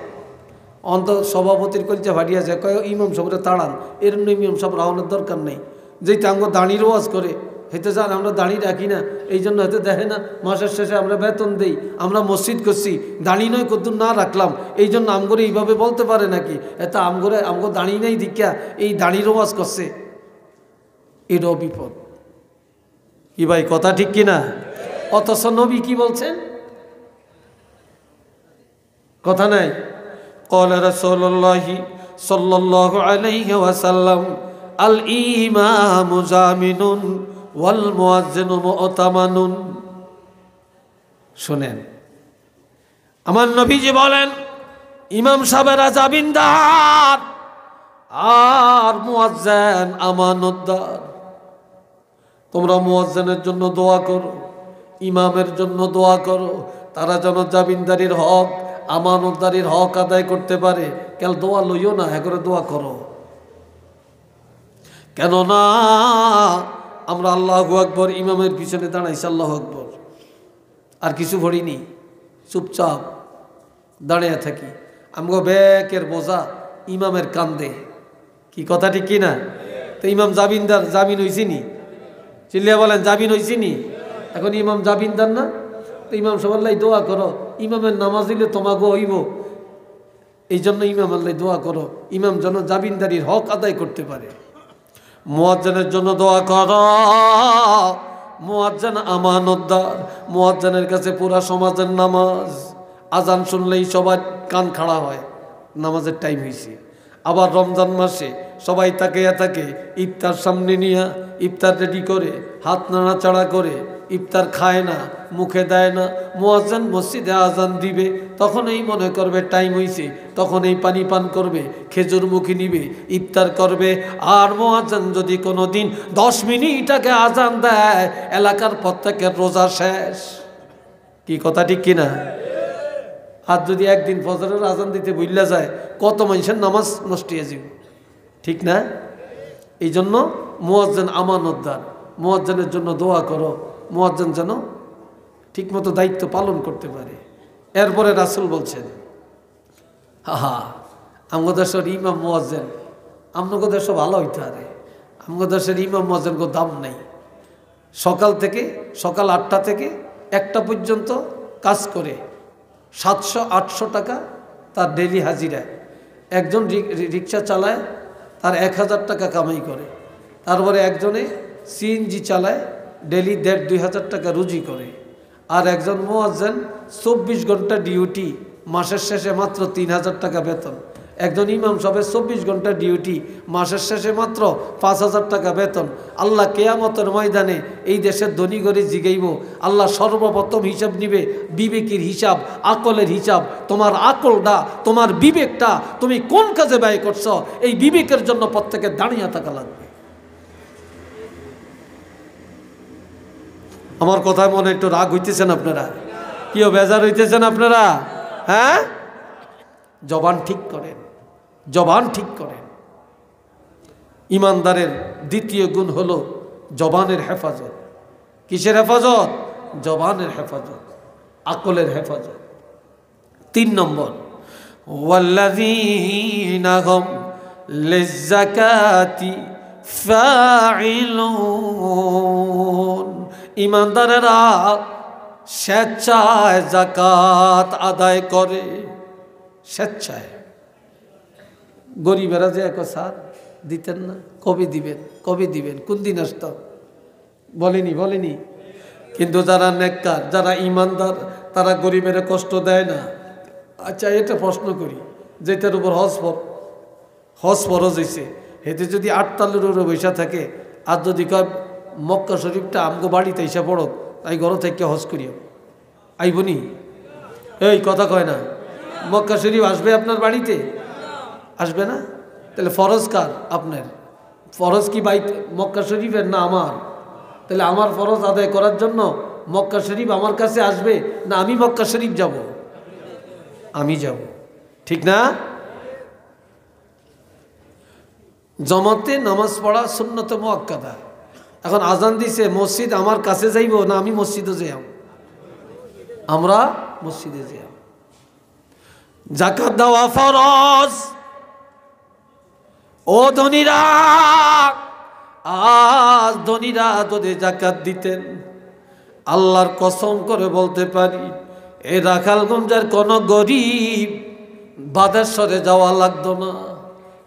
অন্ত সভাপতির কলিজা ভাটিয়া যায়, কয় ইমাম সাহেবরা তাড়ান। এরম ইমাম সাহেব রাওয়ানোর দরকার নেই। যেটা আমরা দাঁড়ির ওয়াজ করে হেতে যান, আমরা দাঁড়িয়ে রাখি না, এই জন্য হেতে দেখে না মাসের শেষে আমরা বেতন দেই, আমরা মসজিদ করছি, দাঁড়ি নয় কদ্দুর না রাখলাম, এই জন্য আমগরে এইভাবে বলতে পারে নাকি? এত আমগো দাঁড়িয়ে নেই দীক্ষা এই দাঁড়ির ওয়াজ করছে, এটাও বিপদ। কি ভাই কথা ঠিক কিনা? অথচ নবী কি বলছেন? কথা নাই? قال رسول الله صلى الله عليه وسلم الإمام زامن والمؤذن مؤتمن। শুনেন, আমার নবীজি বলেন ইমাম সাহেবেরা জামিনদার আর মুয়াজ্জিন আমানতদার। তোমরা মুয়াজ্জিনের জন্য দোয়া করো, ইমামের জন্য দোয়া করো, তারা যেন জামিনদারির হক, আমানতদারির হক আদায় করতে পারে। কেন দোয়া লইও না, হ্যাঁ করে দোয়া করো। কেননা আমরা আল্লাহু আকবার ইমামের পিছনে দাঁড়াইছি, আল্লাহু আকবার, আর কিছু পড়িনি, চুপচাপ দাঁড়িয়ে থাকি। আমগো ব্যাকের বোঝা ইমামের কান্দে। কি কথা ঠিক কিনা? তো ইমাম জামিনদার, জামিন হইছিনি? চিল্লিয়া বলেন জামিন হইছিনি? এখন ইমাম জামিনদার না? তো ইমাম সবাল্লাই দোয়া করো, ইমামের নামাজ দিলে তোমাকে হইব। এই জন্য ইমাম আল্লাহ দোয়া করো, ইমাম যেন জামিনদারির হক আদায় করতে পারে। মুয়াজ্জিনের জন্য দোয়া করো। মুয়াজ্জিন আমানতদার, মুয়াজ্জিনের কাছে পুরা সমাজের নামাজ। আজান শুনলেই সবার কান খাড়া হয়, নামাজের টাইম হয়েছে। আবার রমজান মাসে সবাই তাকিয়ে থাকে, ইফতার সামনে নিয়ে ইফতার রেডি করে হাত নাড়াচাড়া করে ইফতার খায় না, মুখে দেয় না। মুয়াজ্জিন মসজিদে আজান দিবে, তখনই মনে করবে টাইম হয়েছে, তখনই পানি পান করবে, খেজুর মুখে নিবে, ইফতার করবে। আর মুয়াজ্জিন যদি কোনো দিন 10 মিনিট আগে আজান দেয়, এলাকার প্রত্যেকের রোজা শেষ। কি কথা ঠিক কিনা? আর যদি একদিন ফজরের আজান দিতে ভুলে যায়, কত মানুষের নামাজ নষ্ট হয়ে যাবে, ঠিক না? এই জন্য মুয়াজ্জিন আমানতদার, মুয়াজ্জিনের জন্য দোয়া করো, মুয়াজ্জিন যেন ঠিকমতো দায়িত্ব পালন করতে পারে। এরপরে রাসূল বলছেন, আমগো দেশের ইমাম মুয়াজ্জিন, আমগো দেশে ভালো হইতে পারে, আমগো দেশের ইমাম মুয়াজ্জিন কোনো দাম নেই। সকাল 8টা থেকে 1টা পর্যন্ত কাজ করে 700-800 টাকা তার ডেলি হাজিরা। একজন রিক্সা চালায়, তার 1000 টাকা কামাই করে। তারপরে একজনে সিএনজি চালায়, ডেলি 1500-2000 টাকা রুজি করে। আর একজন মুয়াজ্জিন 24 ঘন্টা ডিউটি, মাসের শেষে মাত্র 3000 টাকা বেতন। একজন ইমাম সাহেবের 24 ঘন্টা ডিউটি, মাসের শেষে মাত্র 5000 টাকা বেতন। আল্লাহ কিয়ামতের ময়দানে এই দেশের ধনী গরিব জিগাইব, আল্লাহ সর্বপ্রথম হিসাব নিবে বিবেকের হিসাব, আকলের হিসাব। তোমার আকলটা, তোমার বিবেকটা তুমি কোন কাজে ব্যয় করছো, এই বিবেকের জন্য প্রত্যেকে দাঁড়িয়ে থাকা লাগবে। আমার কথায় মনে একটু রাগ হইতেছেন আপনারা? কেউ বেজার হইতেছেন আপনারা? হ্যাঁ, জবান ঠিক করেন, জবান ঠিক করেন। ইমানদারের দ্বিতীয় গুণ হলো জবানের হেফাজত। কিসের হেফাজত? জবানের হেফাজত, আকলের হেফাজত। 3 নম্বর, ওয়াল্লাযীনা হুম লিয-যাকাতি ফাঈলুন। ইমানদারেরা স্বেচ্ছায় যাকাত আদায় করে, স্বেচ্ছায়। গরিবেরা যে এক স্যার দিতেন না, কবে দিবেন, কবে দিবেন, কোন দিন আসতাম, বলেনি। কিন্তু যারা নেককার, যারা ইমানদার, তারা গরিবের কষ্ট দেয় না। আচ্ছা, এটা প্রশ্ন করি, যেটার উপর হজ ফরজ হয়েছে, এতে যদি 8 তালের উপরে বৈশা থাকে, আর যদি কয় মক্কা শরীফটা আমগো বাড়িতে এসে পড়ো, তাই ঘর থেকে হজ করিও, আইবনি? এই কথা কয় না? মক্কা শরীফ আসবে আপনার বাড়িতে? আসবে না? তাহলে ফরজ কার? আপনার। ফরজ কি মক্কা শরীফের না আমার? তাহলে আমার ফরজ আদায় করার জন্য মক্কা শরীফ আমার কাছে আসবে না আমি মক্কা শরীফ যাব? আমি যাব, ঠিক না? জমাতে নামাজ পড়া সুন্নত মুআক্কাদা। এখন আজান দিছে, মসজিদ আমার কাছে যাইব না আমি মসজিদে যাই? আমরা মসজিদে যাই। যাকাত দেওয়া ফরজ। ও ধনীরা, আজ ধনীরা যদি যাকাত দিতেন, আল্লাহর কসম করে বলতে পারি, এই রাখালগঞ্জের কোন গরিব বাদেশ্বরে যাওয়া লাগতো না,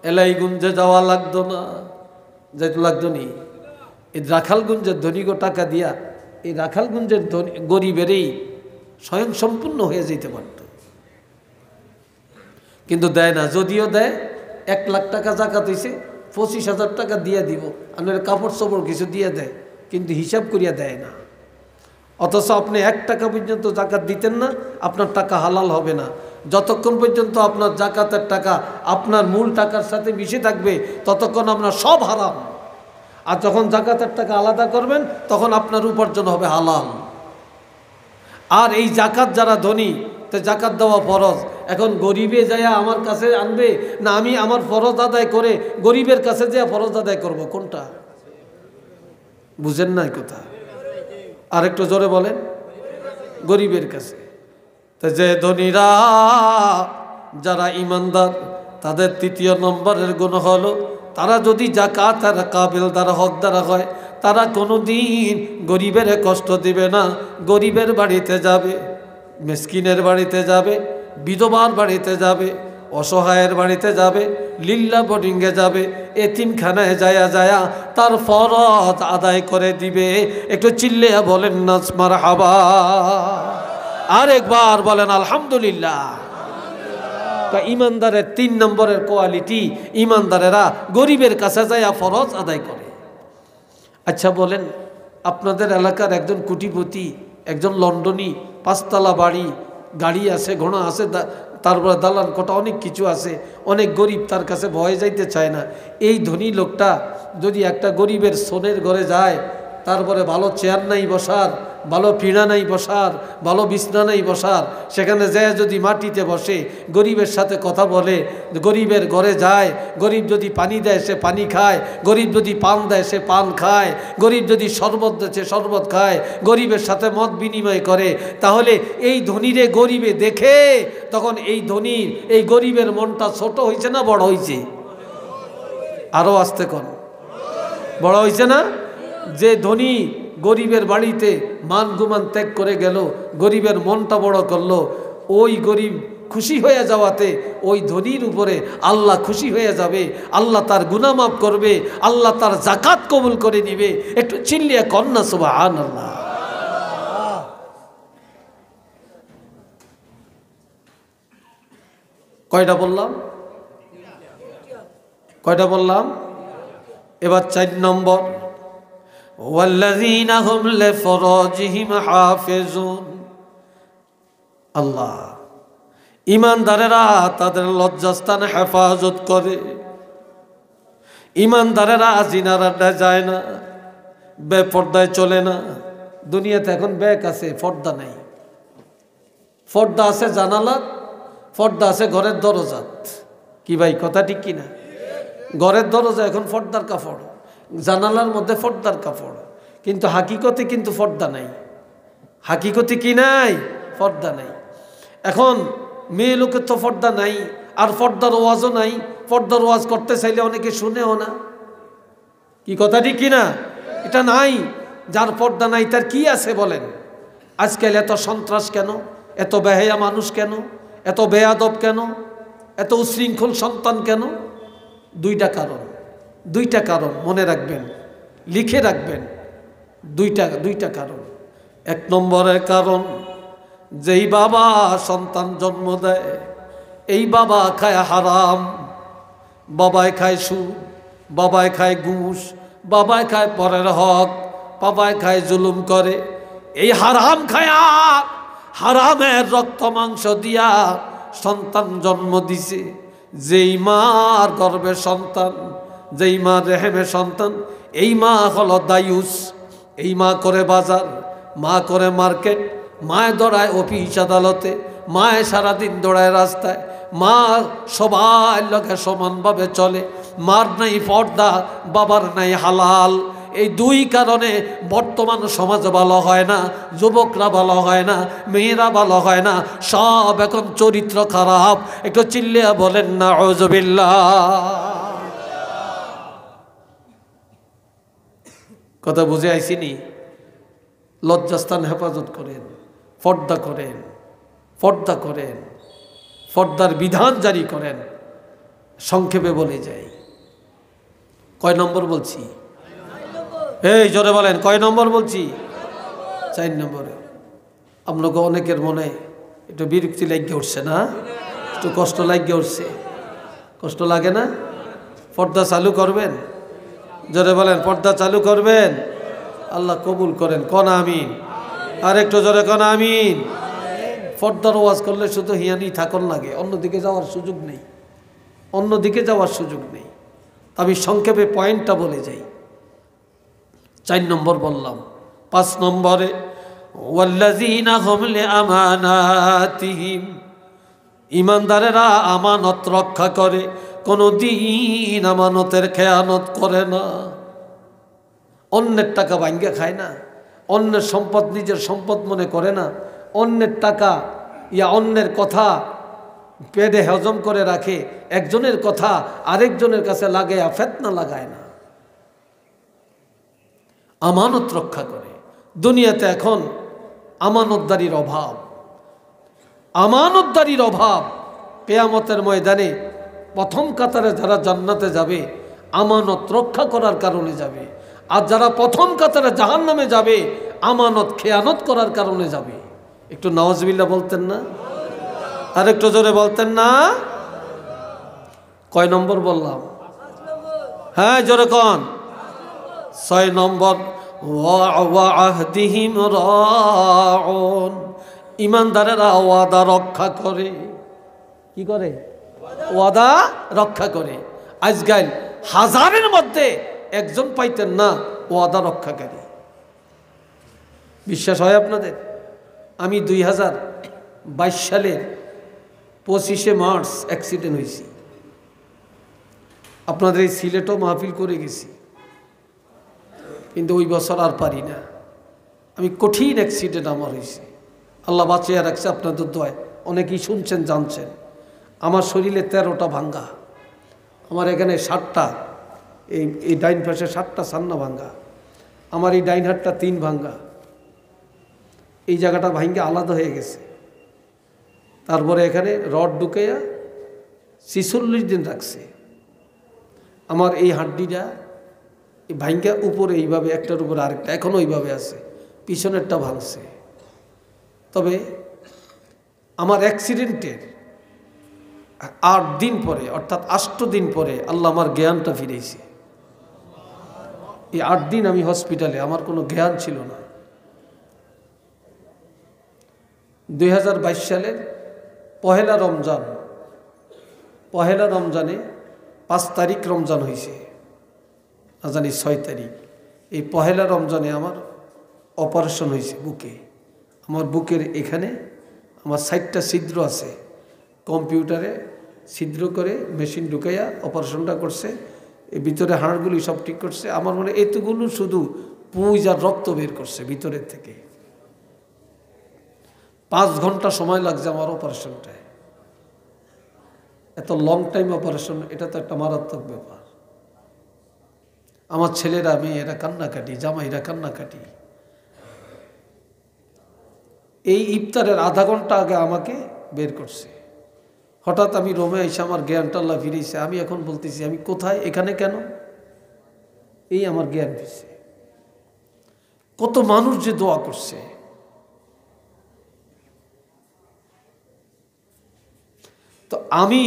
এলাইগঞ্জে যাওয়া লাগতো না, যেতে লাগতো নি। এই রাখালগঞ্জের ধনীগো টাকা দিয়া এই রাখালগঞ্জের গরিবেরই স্বয়ং সম্পূর্ণ হয়ে যেতে পারত, কিন্তু দেয় না। যদিও দেয়, 1 লাখ টাকা জাকাত হয়েছে, 25,000 টাকা দিয়ে দিব, আপনার কাপড় চোপড় কিছু দিয়ে দেয়, কিন্তু হিসাব করিয়া দেয় না। অথচ আপনি 1 টাকা পর্যন্ত জাকাত দিতেন না, আপনার টাকা হালাল হবে না। যতক্ষণ পর্যন্ত আপনার জাকাতের টাকা আপনার মূল টাকার সাথে মিশে থাকবে, ততক্ষণ আপনার সব হারাম। আর যখন জাকাতের টাকা আলাদা করবেন, তখন আপনার উপার্জন হবে হালাল। আর এই জাকাত যারা ধনী, তো জাকাত দেওয়া ফরজ। এখন গরিবে যায় আমার কাছে আনবে না আমি আমার ফরজ আদায় করে গরিবের কাছে যায় ফরজ আদায় করব, কোনটা? বুঝেন না কথা? আর একটু জোরে বলেন। গরিবের কাছে। তো যে ধনীরা যারা ইমানদার তাদের তৃতীয় নম্বরের গুণ হলো তারা যদি যাকাতের কাবিলদার হকদার হয় তারা কোনোদিন গরিবের কষ্ট দিবে না। গরিবের বাড়িতে যাবে, মিসকিনের বাড়িতে যাবে, বিধবার বাড়িতে যাবে, অসহায়ের বাড়িতে যাবে, লিল্লা বোর্ডিংয়ে যাবে, এতিমখানায় যায়া তার ফরজ আদায় করে দিবে। একটু চিল্লিয়া বলেন না মারহাবা, আরেকবার বলেন আলহামদুলিল্লাহ। ইমানদারের 3 নম্বরের কোয়ালিটি, ইমানদারেরা গরিবের কাছে যায়া ফরজ আদায় করে। আচ্ছা বলেন, আপনাদের এলাকার একজন কোটিপতি, একজন লন্ডনী, 5 তলা বাড়ি, গাড়ি আছে, ঘোড়া আছে, তারপরে দালান কোটা অনেক কিছু আছে, অনেক গরিব, তার কাছে ভয়ে যাইতে চায় না। এই ধনী লোকটা যদি একটা গরিবের সোনের ঘরে যায়, তারপরে ভালো চেয়ার নাই বসার, ভালো পিঁড়া নাই বসার, ভালো বিছনা নাই বসার, সেখানে যায় যদি মাটিতে বসে, গরিবের সাথে কথা বলে, গরিবের ঘরে যায়, গরিব যদি পানি দেয় সে পানি খায়, গরিব যদি পান দেয় সে পান খায়, গরিব যদি শরবত দেয় সে শরবত খায়, গরিবের সাথে মত বিনিময় করে, তাহলে এই ধনীরে গরিবে দেখে তখন এই ধনীর এই গরিবের মনটা ছোট হয়েছে না বড় হয়েছে? আরও আসতে কোন বড় হয়েছে না? যে ধনী গরিবের বাড়িতে মান গুমান ত্যাগ করে গেল, গরিবের মনটা বড় করলো, ওই গরিব খুশি হয়ে যাওয়াতে ওই ধনীর উপরে আল্লাহ খুশি হয়ে যাবে, আল্লাহ তার গুনাহ মাফ করবে, আল্লাহ তার যাকাত কবুল করে নিবে। একটু চিল্লিয়া কন্যা সুবহানাল্লাহ। কয়টা বললাম? কয়টা বললাম? এবার 4 নম্বর, ওয়াল্লাযীনা হুম লিফুরুজিহিম হাফিজুন। আল্লাহ, ইমানদারেরা তাদের লজ্জাস্থান হেফাজত করে। ইমানদারেরা জিনার আড্ডায় যায় না, বেপর্দায় চলে না। দুনিয়াতে এখন ব্যাগ আছে, পর্দা নাই। পর্দা আছে জানালাত, পর্দা আছে ঘরের দরজাত। কি ভাই কথা ঠিক কিনা? ঘরের দরজা এখন পর্দার কাপড়, জানালার মধ্যে পর্দার কাপড়, কিন্তু হাকিকতে কিন্তু পর্দা নাই। হাকিকতে কি নাই? পর্দা নাই। এখন মেয়ে লোকের তো পর্দা নাই, আর পর্দার ওয়াজও নাই। পর্দার ওয়াজ করতে চাইলে অনেকে শুনেও না। কি কথা ঠিক কিনা? এটা নাই। যার পর্দা নাই তার কি আছে বলেন? আজকাল এত সন্ত্রাস কেন? এত বেহায়া মানুষ কেন? এত বেয়াদব কেন? এত উশৃঙ্খল সন্তান কেন? 2টা কারণ। 2টা কারণ মনে রাখবেন, লিখে রাখবেন। 2টা কারণ। 1 নম্বরের কারণ, যেই বাবা সন্তান জন্ম দেয়, এই বাবা খায় হারাম, বাবায় খায় সুদ, বাবায় খায় ঘুষ, বাবায় খায় পরের হক, বাবায় খায় জুলুম করে। এই হারাম খায়া, হারামের রক্ত মাংস দিয়া সন্তান জন্ম দিছে। যেই মার গর্ভে সন্তান, যেই মা রেহেমে সন্তান, এই মা হলো দায়ুস। এই মা করে বাজার, মা করে মার্কেট, মায় দৌড়ায় অফিস আদালতে, মায় সারাদিন দৌড়ায় রাস্তায়, মা সবার লোকে সমানভাবে চলে। মার নাই পর্দা, বাবার নাই হালাল। এই 2 কারণে বর্তমান সমাজ ভালো হয় না, যুবকরা ভালো হয় না, মেয়েরা ভালো হয় না, সব এখন চরিত্র খারাপ। একটু চিল্লিয়া বলেন না আউযুবিল্লাহ। কথা বুঝে আইসিনি? লজ্জাস্থান হেফাজত করেন, পর্দা করেন, পর্দা করেন, পর্দার বিধান জারি করেন। সংক্ষেপে বলে যাই, কয় নম্বর বলছি? এই জোরে বলেন, কয় নম্বর বলছি? 4 নম্বরে। আপনাকে অনেকের মনে একটু বিরক্তি লাগিয়ে উঠছে না? একটু কষ্ট লাগিয়ে উঠছে? কষ্ট লাগে না? পর্দা চালু করবেন? জোরে বলেন, পর্দা চালু করবেন? আল্লাহ কবুল করেন, কোন আমিন। আর একটু জোরে কোন আমিন। পর্দার ওয়াজ করলে শুধু হিয়ানি থাকন লাগে, অন্যদিকে যাওয়ার সুযোগ নেই, অন্যদিকে যাওয়ার সুযোগ নেই। আমি সংক্ষেপে পয়েন্টটা বলে যাই। 4 নম্বর বললাম। 5 নম্বরে, ওয়াল্লাযীনা হুম লিআমানাতিহিম, ইমানদারেরা আমানত রক্ষা করে, কোনো দিন আমানতের খেয়ানত করে না। অন্যের টাকা ভাঙ্গে খায় না, অন্যের সম্পদ নিজের সম্পদ মনে করে না, অন্যের টাকা ইয়া অন্যের কথা পেটে হজম করে রাখে, একজনের কথা আরেকজনের কাছে লাগায়া ফিতনা লাগায় না, আমানত রক্ষা করে। দুনিয়াতে এখন আমানতদারির অভাব, আমানতদারির অভাব। কিয়ামতের ময়দানে প্রথম কাতারে যারা জান্নাতে যাবে আমানত রক্ষা করার কারণে যাবে, আর যারা প্রথম কাতারে জাহান্নামে যাবে আমানত খেয়ানত করার কারণে যাবে। একটু নাউজুবিল্লাহ বলতেন না? আর একটু জোরে বলতেন না? কয় নম্বর বললাম? হ্যাঁ জোরে কোন? 6 নম্বর, ওয়া'আহদিহিম রাউন, ইমানদারেরা ওয়াদা রক্ষা করে। কি করে? ওয়াদা রক্ষা করে। আজকাল হাজারের মধ্যে একজন পাইতেন না ওয়াদা রক্ষাকারী। বিশ্বাস হয় আপনাদের? আমি 2022 সালের 25শে মার্চ অ্যাক্সিডেন্ট হয়েছি। আপনাদের এই সিলেটও মাহফিল করে গেছি, কিন্তু ওই বছর আর পারি না। আমি কঠিন অ্যাক্সিডেন্ট আমার হয়েছে, আল্লাহ বাঁচিয়ে রাখছে আপনাদের দোয়ায়। অনেকেই শুনছেন জানছেন। আমার শরীরে 13টা ভাঙ্গা, আমার এখানে 7টা, এই ডাইন পাশে 7টা সান্না ভাঙ্গা, আমার এই ডাইন হাতটা 3 ভাঙ্গা, এই জায়গাটা ভাঙ্গে আলাদা হয়ে গেছে। তারপরে এখানে রড ঢুকাইয়া 46 দিন রাখছে। আমার এই হাড্ডিটা এই ভাঙ্গা উপরে এইভাবে একটার উপরে আরেকটা এখনও ওইভাবে আছে, পিছনেরটা ভাঙছে। তবে আমার অ্যাক্সিডেন্টের 8 দিন পরে, অর্থাৎ 8 দিন পরে আল্লাহ আমার জ্ঞানটা ফিরেছে। এই 8 দিন আমি হসপিটালে, আমার কোনো জ্ঞান ছিল না। 2022 সালের পহেলা রমজানে 5 তারিখ রমজান হয়েছে, না জানি 6 তারিখ। এই পহেলা রমজানে আমার অপারেশন হয়েছে বুকে। আমার বুকের এখানে আমার 60টা ছিদ্র আছে, কম্পিউটারে ছিদ্র করে মেশিন ঢুকাইয়া অপারেশনটা করছে। এই ভিতরে হাড়গুলি সব ঠিক করছে। আমার মনে এতগুলো শুধু পুঁজ আর রক্ত বের করছে ভিতরের থেকে। 5 ঘন্টা সময় লাগছে আমার অপারেশনটায়। এত লং টাইম অপারেশন, এটা তো একটা মারাত্মক ব্যাপার। আমার ছেলেরা, মেয়েরা কান্নাকাটি, জামাইরা কান্নাকাটি। এই ইফতারের আধা ঘন্টা আগে আমাকে বের করছে। হঠাৎ আমি রোমে এসে আমার জ্ঞানটা আল্লাহ ফিরেছে। আমি এখন বলতেছি আমি কোথায়, এখানে কেন? এই আমার জ্ঞান ফিরছে। কত মানুষ যে দোয়া করছে। তো আমি,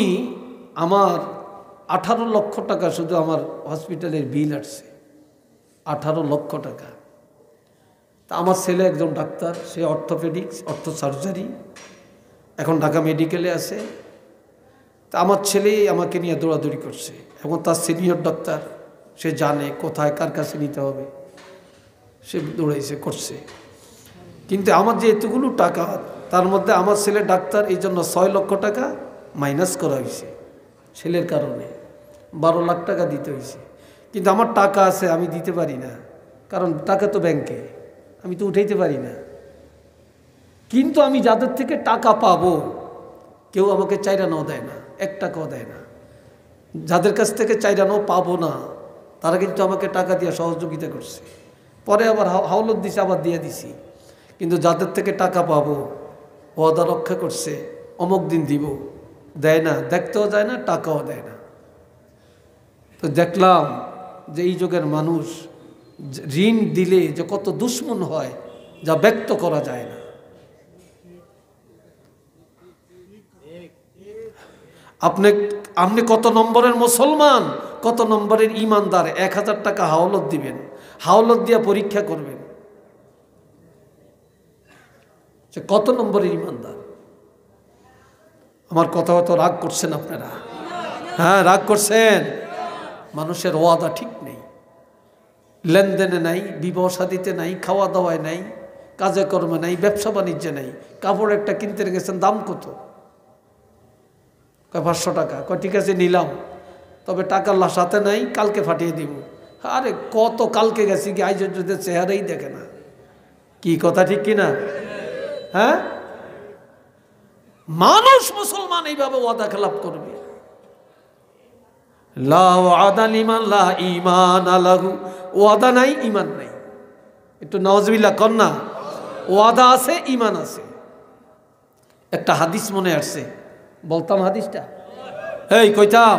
আমার 18 লক্ষ টাকা শুধু আমার হসপিটালের বিল আসছে, 18 লক্ষ টাকা। তা আমার ছেলে একজন ডাক্তার, সে অর্থোপেডিক্স, সার্জারি, এখন ঢাকা মেডিকেলে আছে। তা আমার ছেলেই আমাকে নিয়ে দৌড়াদৌড়ি করছে, এবং তার সিনিয়র ডাক্তার, সে জানে কোথায় কার কাছে নিতে হবে, সে দৌড়াইছে করছে। কিন্তু আমার যে এতগুলো টাকা, তার মধ্যে আমার ছেলে ডাক্তার, এই জন্য 6 লক্ষ টাকা মাইনাস করা হয়েছে ছেলের কারণে। 12 লাখ টাকা দিতে হয়েছে। কিন্তু আমার টাকা আছে, আমি দিতে পারি না, কারণ টাকা তো ব্যাংকে, আমি তো উঠাইতে পারি না। কিন্তু আমি যাদের থেকে টাকা পাবো, কেউ আমাকে চাইরানাও দেয় না, 1 টাকাও দেয় না। যাদের কাছ থেকে চাইরানাও পাবো না, তারা কিন্তু আমাকে টাকা দিয়ে সহযোগিতা করছে। পরে আবার হাওলত দিছে, আবার দিয়ে দিছি। কিন্তু যাদের থেকে টাকা পাবো, ওয়াদা রক্ষা করছে, অমুক দিন দিব, দেয় না, দেখতেও যায় না, টাকাও দেয় না। তো দেখলাম যে এই যুগের মানুষ ঋণ দিলে যে কত দুশ্মন হয়, যা ব্যক্ত করা যায় না। আপনি কত নম্বরের মুসলমান, কত নম্বরের ইমানদার? 1000 টাকা হাওলত দিবেন, হাওলত দিয়ে পরীক্ষা করবেন যে কত নম্বরের ইমানদার। আমার কথা হয়তো রাগ করছেন আপনারা? হ্যাঁ, রাগ করছেন। মানুষের ওয়াদা ঠিক নেই, লেনদেনে নাই, বিবাহ শাদীতে নাই, খাওয়া দাওয়ায় নাই, কাজে কর্মে নাই, ব্যবসা বাণিজ্যে নাই। কাপড় একটা কিনতে গেছেন, দাম কত? 500 টাকা। ঠিক আছে নিলাম, তবে টাকা সাথে নাই, কালকে ফাটিয়ে দিব। আরে কত কালকে গেছি কি, আজ চেহারাই দেখে না। কি কথা ঠিক কিনা? হ্যাঁ, মানুষ মুসলমান এইভাবে ওয়াদা খেলাপ করবে। লা ওয়াদা লিমান লা ঈমান লাহু, ওয়াদা নাই ঈমান নাই। একটু নাউজুবিল্লাহ কর না। ওয়াদা আছে, ঈমান আছে। একটা হাদিস মনে আসছে, বলতাম হাদিসটা? এই কইতাম?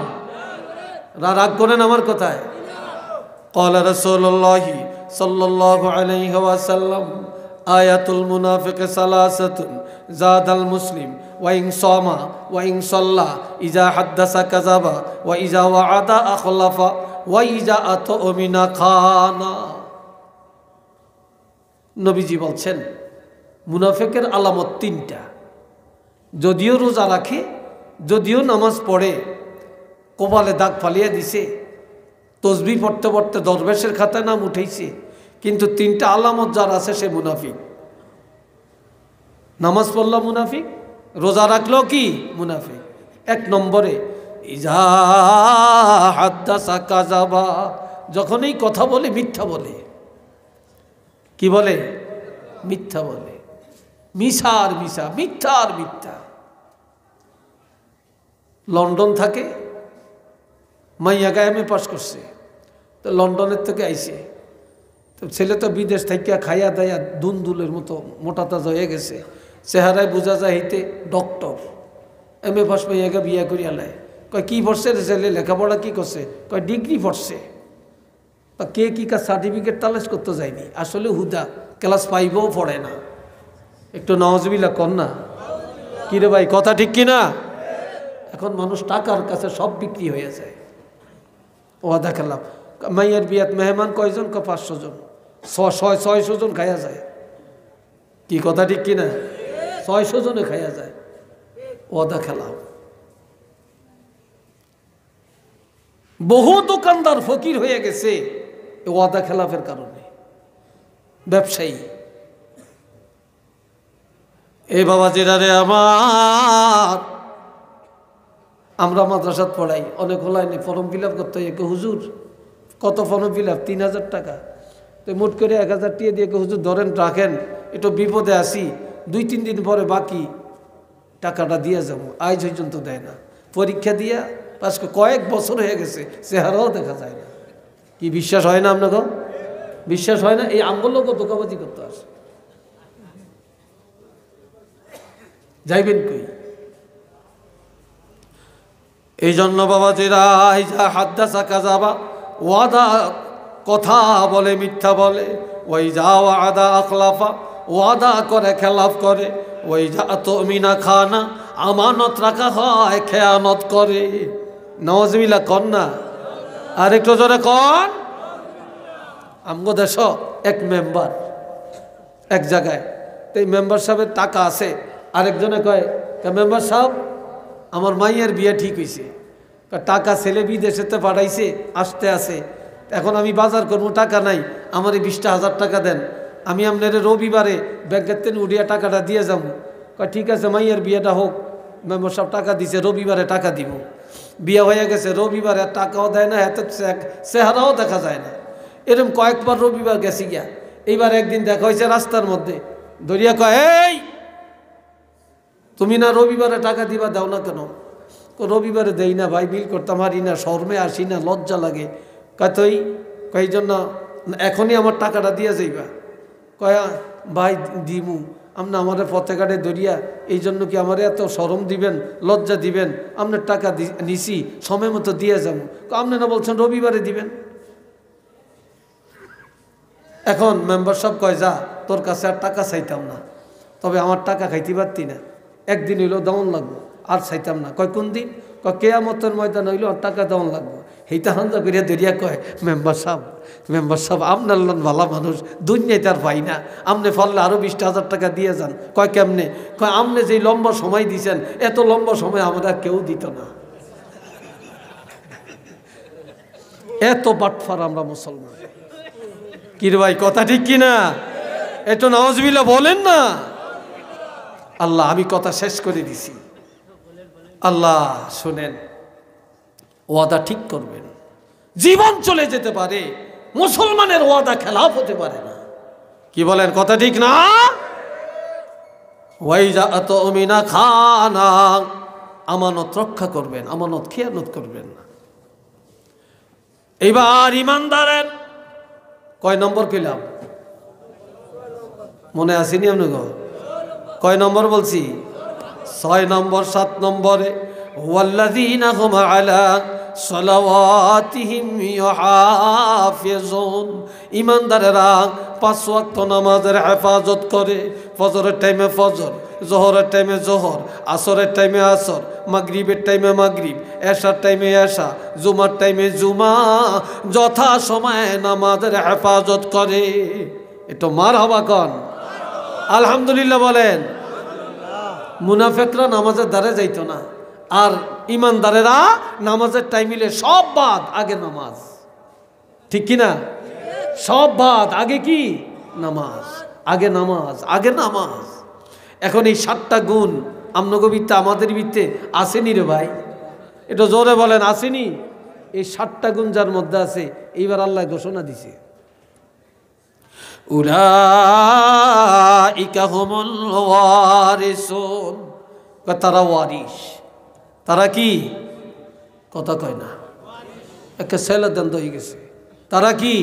রাগ করেন আমার কথায়? ক্বালা রাসূলুল্লাহি সাল্লাল্লাহু আলাইহি ওয়াসাল্লাম আয়াতুল মুনাফিক সালাসাতুন জাদাল মুসলিম ওয়া ইন সামা ওয়া ইন সাল্লা ইজা হাদাসা কাযাবা ওয়া ইজা ওয়াআদা আখলাফা ওয়া ইজা আতমিনা খানা। নবীজি বলছেন মুনাফিকের আলামত তিনটা। যদিও রোজা রাখে, যদিও নামাজ পড়ে, কপালে দাগ ফালিয়ে দিছে, তসবিহ পড়তে পড়তে দরবেশের খাতায় নাম উঠেছে, কিন্তু তিনটা আলামত যার আছে সে মুনাফিক। নামাজ পড়লো মুনাফিক, রোজা রাখলো কি মুনাফিক। এক নম্বরে ইজা হাদাসা কাযাবা, যখনই কথা বলে মিথ্যা বলে। কি বলে? মিথ্যা বলে। মিশা আর মিশা, মিথ্যা আর মিথ্যা। লন্ডন থাকে, মাইয়া এমএ পাস করছে, তো লন্ডনের থেকে আইছে, তো ছেলে তো বিদেশ থেকে খাইয়া দাইয়া দুলদুলের মতো মোটা তাজা হয়ে গেছে, চেহারায় বোঝা যায় হইতে ডক্টর। এমএ পাস মাইয়াকে বিয়া করিয়া লাই। কয় কি পড়ছে রে ছেলে? লেখাপড়া কি করছে? কয় ডিগ্রি পড়ছে। বা কে কি কাজ সার্টিফিকেট তালাশ করতে যায়নি, আসলে হুদা ক্লাস 5ও পড়ে না। একটু নাউজুবিল্লাহ কর না। কিরে ভাই, কথা ঠিক কিনা? এখন মানুষ টাকার কাছে সব বিক্রি হয়ে যায়। ওয়াদা খেলাম। মাইয়ের বিয়াত মেহমান কয়জন? 500 জন, 600 জন খাইয়া যায়। কি কথা ঠিক কিনা? 600 জনে খাইয়া যায়। ওয়াদা খেলাম। বহু দোকানদার ফকির হয়ে গেছে ওয়াদা খেলাফের কারণে। ব্যবসায়ী, এ বাবা জিরারে আমার, আমরা মাদ্রাসাত পড়াই, অনেক হলাইনি ফর্ম ফিল আপ করতে হয়। হুজুর কত ফর্ম ফিল আপ? 3000 টাকা। তো মোট করে 1000 টাকা দিয়ে হুজুর ধরেন রাখেন, একটু বিপদে আসি, 2-3 দিন পরে বাকি টাকাটা দিয়ে যাবো। আজ পর্যন্ত দেয় না। পরীক্ষা দিয়া আজকে কয়েক বছর হয়ে গেছে, চেহারাও দেখা যায় না। কি বিশ্বাস হয় না আপনাকে? বিশ্বাস হয় না? এই আমগুলোকে ধোকাবাজি করতে আসে। যাইবেন কই? এই জন্য বাবাজিরা, ইজা হাদাসা কাযাবা, ওয়াদা কথা বলে মিথ্যা বলে, ওই যা ওয়াদা আখলাফা, ওয়াদা করে খেলাফ করে, ওই যা আতমিনা খানা, আমানত রাখা হয় খেয়ানত করে। নাউজুবিল্লাহ কর না। আর একটু জোরে কর। আমগো দেশ এক মেম্বার এক জায়গায়, তো এই মেম্বার সাহেবের টাকা আছে। আরেকজনে কয়, মেম্বার সাহেব আমার মাইয়ের বিয়ে ঠিক হয়েছে, টাকা ছেলে বিদেশেতে পাঠাইছে, আসতে আছে, এখন আমি বাজার করবো, টাকা নাই, আমার এই 20,000 টাকা দেন, আমি আপনার রবিবারে ব্যাংকের থেকে উঠিয়া টাকাটা দিয়ে যাবো। কয় ঠিক আছে, মাইয়ের বিয়েটা হোক। মেম্বার সাহেব টাকা দিছে, রবিবারে টাকা দিব। বিয়ে হয়ে গেছে, রবিবারে টাকাও দেয় না, এত চেহারাও দেখা যায় না। এরকম কয়েকবার রবিবার গেছি গিয়া। এইবার একদিন দেখা হয়েছে রাস্তার মধ্যে, ধরিয়া কয়, এই তুমি না রবিবারে টাকা দিবা, দাও না কেন? রবিবারে দেই না ভাই, বিল করতে পারি না, শর্মে আসি না, লজ্জা লাগে। কতই কই জন্য এখনই আমার টাকাটা দিয়ে যাইবা। কয়া ভাই দিমু, আপনি আমার পথে ঘাটে ধরিয়া এই জন্য কি আমার এত শরম দিবেন, লজ্জা দিবেন? আপনার টাকা নিছি, সময় মতো দিয়ে যাবো। আপনি না বলছেন রবিবারে দিবেন। এখন মেম্বার সাহেব কয়, যা, তোর কাছে আর টাকা চাইতাম না, তবে আমার টাকা খাইতে পারতি না, একদিন হইলেও দেওয়ান লাগবো, আর চাইতাম না। কয় কোন দিন? কয় কেয়ামতের ময়দান হইলেও আর টাকা দেওয়ান লাগবো। এইটা হান্দা করিয়া ধরিয়া কয়, মেম্বার সাহেব আপনার ভালো মানুষ, দুনিয়ায় তার পাই না, আপনি ফললে আরও 20,000 টাকা দিয়ে যান। কয় কেমনে? কয় আপনি যেই লম্বা সময় দিয়েছেন, এত লম্বা সময় আমরা কেউ দিত না। এত বাটফার আমরা মুসলমান। কি রে ভাই, কথা ঠিক কিনা? এত নাউজুবিল্লাহ বলেন না। আল্লাহ, আমি কথা শেষ করে দিছি। আল্লাহ শুনেন, ওয়াদা ঠিক করবেন। জীবন চলে যেতে পারে, মুসলমানের ওয়াদা খেলাফ হতে পারে না। কি বলেন, কথা ঠিক না? ওয়াইজা আতুমিনা খানা, আমানত রক্ষা করবেন, আমানত খেয়ানত করবেন না। এবার ইমানদারের কয় নম্বর পেলাম? মনে আসেনি আপনাকে? কয় নম্বর বলছি? 6 নম্বর। 7 নম্বরে ওয়াল্লাযীনা হুম আলা সালাওয়াতিহিম ইউহাফিজুন, ইমানদারেরা 5 ওয়াক্ত নামাজের হেফাজত করে। ফজরের টাইমে ফজর, জোহরের টাইমে জোহর, আসরের টাইমে আসর, মাগরিবের টাইমে মাগরিব, এশার টাইমে এশা, জুমার টাইমে জুমা, যথা সময়ে নামাজের হেফাজত করে। এটা মারহাবা কন, আলহামদুলিল্লাহ বলেন। মুনাফিকরা নামাজের দ্বারে যাইতো না, আর ইমানদারেরা নামাজের টাইম মিলে সব বাদ, আগে নামাজ। ঠিক কিনা? সব বাদ, আগে কি? নামাজ। আগে নামাজ, আগে নামাজ। এখন এই 7টা গুণ আপনাকে বিত্তে, আমাদের বিত্তে আসেনি রে ভাই? এটা জোরে বলেন, আসেনি? এই 7টা গুণ যার মধ্যে আছে, এইবার আল্লাহ ঘোষণা দিছে, উলাইকা হুমুল ওয়ারিসুন, তারা ওয়ারিস। তারা কি? কথা কয় না, একটা ছেলে দেন হয়ে গেছে। তারা কি?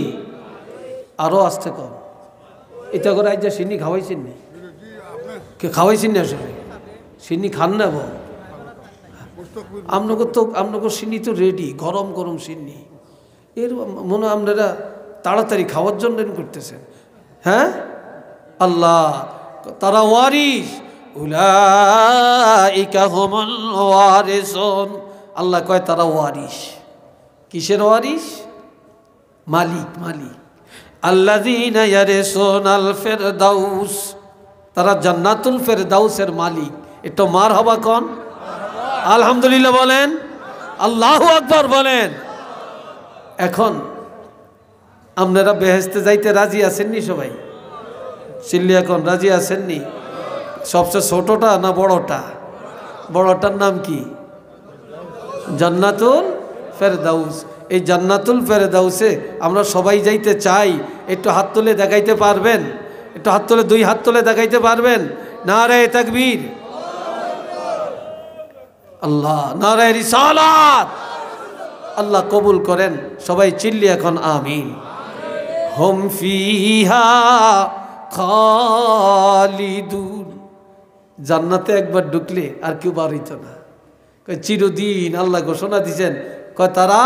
আরো আসতে কম। এটা করে আজ সিন্নি খাওয়াইছেন নি? কে খাওয়াইছেন না? আসলে সিন্নি খান না বল? আপনাকে সিন্নি তো রেডি, গরম গরম সিন্নি। এর মনে আপনারা তাড়াতাড়ি খাওয়ার জন্য করতেছেন। হ্যাঁ, আল্লাহ তারা ওয়ারিস, উলাইকা হুমুল ওয়ারিসুন। আল্লাহ কয় তারা ওয়ারিস। কিসের ওয়ারিস? মালিক, মালিক। আল্লাযীনা ইয়ারিসুনাল ফিরদাউস, তারা জান্নাতুল ফিরদাউসের মালিক। একটু মারহাবা কোন, আলহামদুলিল্লাহ বলেন, আল্লাহু আকবার বলেন। এখন আপনারা বেহেশতে যাইতে রাজি আছেননি সবাই? চিল্লি এখন রাজি আছেননি? সবচেয়ে ছোটটা না বড়টা? বড়টার নাম কি? জান্নাতুল ফেরদাউস। এই জান্নাতুল ফেরদাউসে আমরা সবাই যাইতে চাই। একটু হাত তুলে দেখাইতে পারবেন? একটু হাত তুলে, 2 হাত তুলে দেখাইতে পারবেন? নারে তাকবীর, আল্লাহ নারে রিসালাত। আল্লাহ কবুল করেন। সবাই চিল্লি এখন আমিন। হুম ফিহা খালিদুন, জান্নাতে একবার ঢুকলে আর কেউ বার হইত না, চিরদিন। আল্লাহ ঘোষণা দিয়েছেন, কয় তারা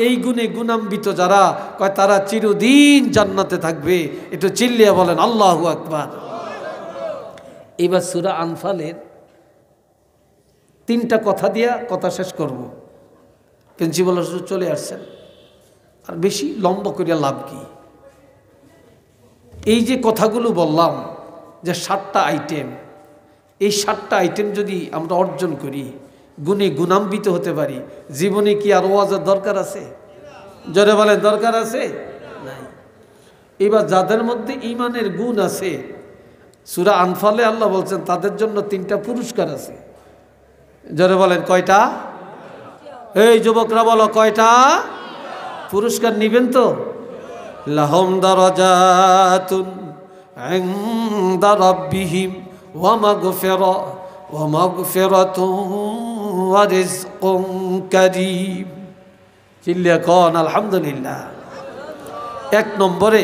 এই গুণে গুণান্বিত যারা, কয় তারা চিরদিন জান্নাতে থাকবে। একটু চিল্লিয়া বলেন আল্লাহু আকবার। এবার সূরা আনফালের 3টা কথা দিয়া কথা শেষ করব। প্রিন্সিপাল চলে আসছেন, আর বেশি লম্বা করিয়া লাভ কি? এই যে কথাগুলো বললাম যে 7টা আইটেম, এই 7টা আইটেম যদি আমরা অর্জন করি, গুণে গুণান্বিত হতে পারি, জীবনে কি আর ওয়াজের দরকার আছে? জোরে বলেন, দরকার আছে? নাই। এবার যাদের মধ্যে ঈমানের গুণ আছে, সূরা আনফালে আল্লাহ বলছেন তাদের জন্য 3টা পুরস্কার আছে। জোরে বলেন, কয়টা? এই যুবকরা বলো, কয়টা পুরস্কার নিবেন তো? লাহুম দারাজাতুন ইনদা রাব্বিহিম ওয়া মাগফিরাতুন ওয়া রিজকুন কারীম। চিল্লিয়া কোন আলহামদুলিল্লাহ। 1 নম্বরে